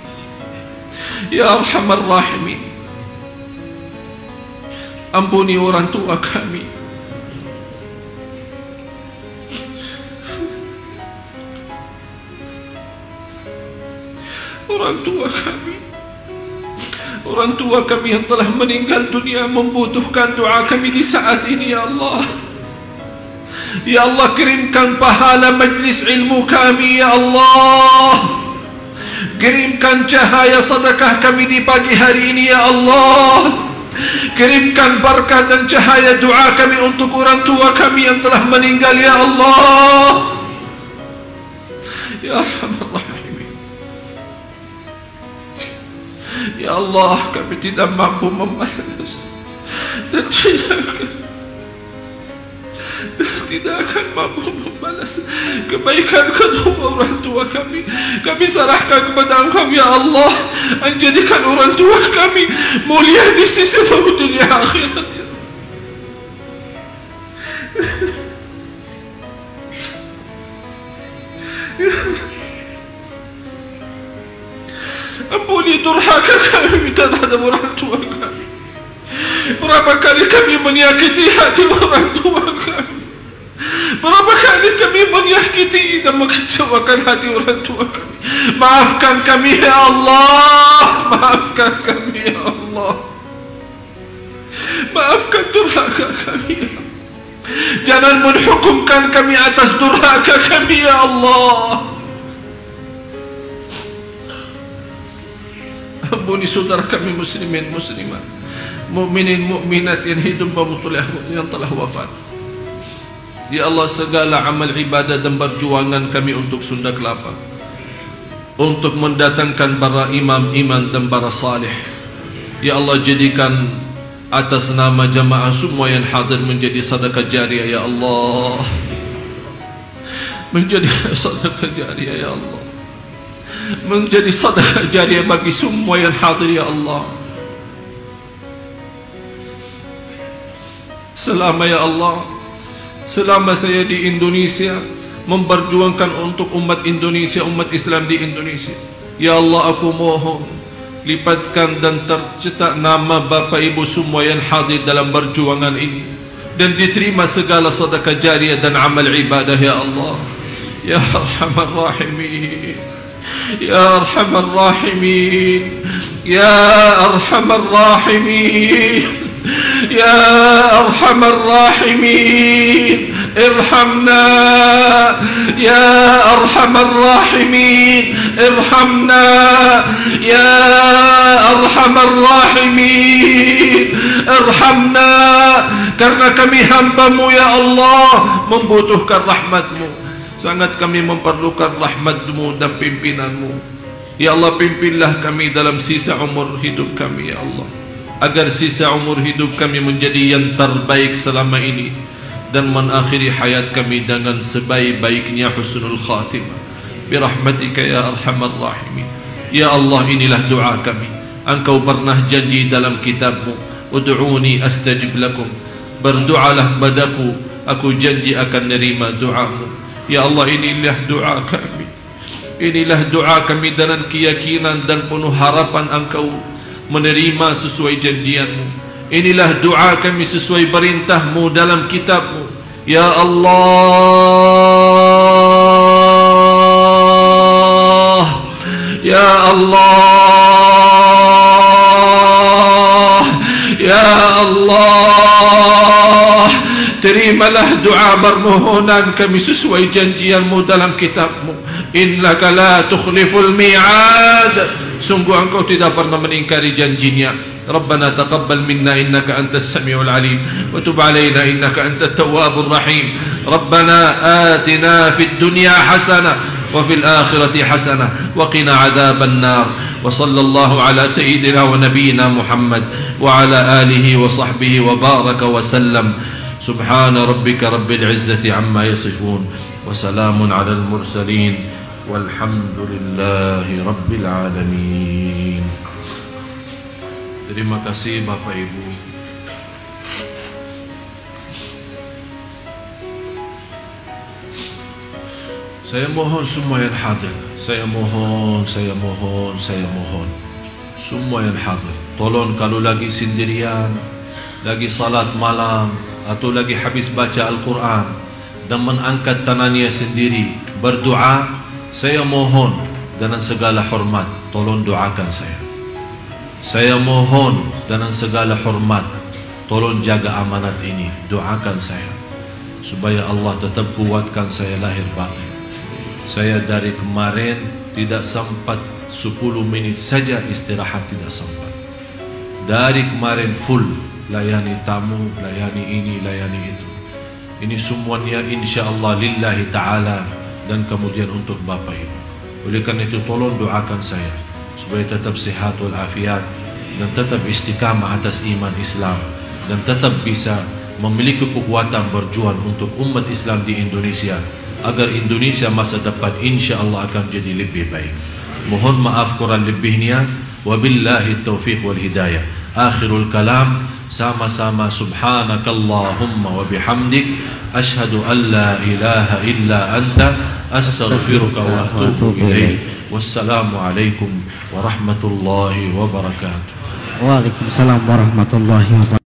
Ya Arhamar Rahimin, ampuni orang tua kami, orang tua kami yang telah meninggal dunia membutuhkan doa kami di saat ini. Ya Allah, Ya Allah, kirimkan pahala majlis ilmu kami. Ya Allah, kirimkan cahaya sedekah kami di pagi hari ini. Ya Allah, kirimkan berkat dan cahaya doa kami untuk orang tua kami yang telah meninggal. Ya Allah, Ya Arhamar Rahimin, Ya Allah, kami tidak mampu membalas dan tidak akan mampu membalas kebaikan kedua orang tua kami. Kami serahkan kepada Engkau. Ya Allah, jadikan orang tua kami mulia di sisimu dunia akhirat. Ampuni durhaka kami terhadap orang tua kami. Berapa kali kami menyakiti hati orang tua kami, berapa kali kami menyakiti dan mengecewakan hati orang tua kami. Maafkan kami ya Allah, maafkan kami ya Allah, maafkan durhaka kami ya Allah. Jangan menhukumkan kami atas durhaka kami ya Allah. Ampuni saudara kami muslimin muslimat, mukminin mukminat yang hidup yang telah wafat. Ya Allah, segala amal ibadah dan perjuangan kami untuk Sunda Kelapa, untuk mendatangkan para imam-imam dan para salih, ya Allah, jadikan atas nama jamaah semua yang hadir menjadi sedekah jariah. Ya Allah, menjadi sedekah jariah. Ya Allah, menjadi sedekah jariah bagi semua yang hadir. Ya Allah, selama ya Allah, selama saya di Indonesia memperjuangkan untuk umat Indonesia, umat Islam di Indonesia, ya Allah, aku mohon lipatkan dan tercetak nama Bapak Ibu semua yang hadir dalam perjuangan ini, dan diterima segala sedekah jariah dan amal ibadah. Ya Allah, Ya Arhamar Rahimin, Ya Arhamar Rahimin, Ya Arhamar Rahimin. يا أرحم الراحمين ارحمنا يا أرحم الراحمين ارحمنا يا أرحم الراحمين ارحمنا, karena kami hamba-Mu ya Allah membutuhkan rahmat-Mu, sangat kami memerlukan rahmat-Mu dan pimpinan-Mu. Ya Allah, pimpinlah kami dalam sisa umur hidup kami ya Allah, agar sisa umur hidup kami menjadi yang terbaik selama ini dan mengakhiri hayat kami dengan sebaik-baiknya husnul khatimah birahmatika ya arhamar rahimin. Ya Allah, inilah doa kami. Engkau pernah janji dalam kitab-Mu, ud'uni astajib lakum, berdoalah padaku, aku janji akan nerima doa-Mu. Ya Allah, inilah doa kami, inilah doa kami dengan keyakinan dan penuh harapan Engkau menerima sesuai janjian-Mu. Inilah doa kami sesuai perintah-Mu dalam kitab-Mu. Ya Allah, Ya Allah, Ya Allah, terimalah doa permohonan kami sesuai janjian-Mu dalam kitab-Mu. Innaka la tukhliful mi'ad, sungguh Engkau tidak pernah meningkari janjinya. Rabbana taqabbal minna innaka antas samiul alim wa tub alaina innaka antat tawwabur rahim. Rabbana atina fid dunya hasanah wa fil akhirati hasanah wa qina adzaban nar. Wa sallallahu ala sayyidina wa nabiyyina Muhammad wa ala alihi wa sahbihi wa baraka wa sallam. Subhana rabbika rabbil izzati amma yasifun wa salamun alal mursalin walhamdulillahi rabbil alamin. Terima kasih Bapak Ibu. Saya mohon semua yang hadir, saya mohon semua yang hadir, tolong kalau lagi sendirian, lagi salat malam atau lagi habis baca Al-Quran dan mengangkat tangannya sendiri berdoa, saya mohon dengan segala hormat, tolong doakan saya. Saya mohon dengan segala hormat, tolong jaga amanat ini, doakan saya supaya Allah tetap kuatkan saya lahir batin. Saya dari kemarin tidak sempat 10 menit saja istirahat, tidak sempat. Dari kemarin full, layani tamu, layani ini, layani itu. Ini semuanya insyaAllah lillahi ta'ala dan kemudian untuk Bapak Ibu. Oleh karena itu tolong doakan saya supaya tetap sehat walafiat dan tetap istiqamah atas iman Islam dan tetap bisa memiliki kekuatan berjuang untuk umat Islam di Indonesia agar Indonesia masa depan insya-Allah akan jadi lebih baik. Mohon maaf kurang lebihnya, wabillahi taufiq wal hidayah. Akhirul kalam, sama-sama subhanakallahumma wa bihamdik asyhadu an la ilaha illa anta astaghfiruka wa atubu ilaik. Wassalamu alaikum warahmatullahi wabarakatuh. Waalaikumsalam warahmatullahi wabarakatuh.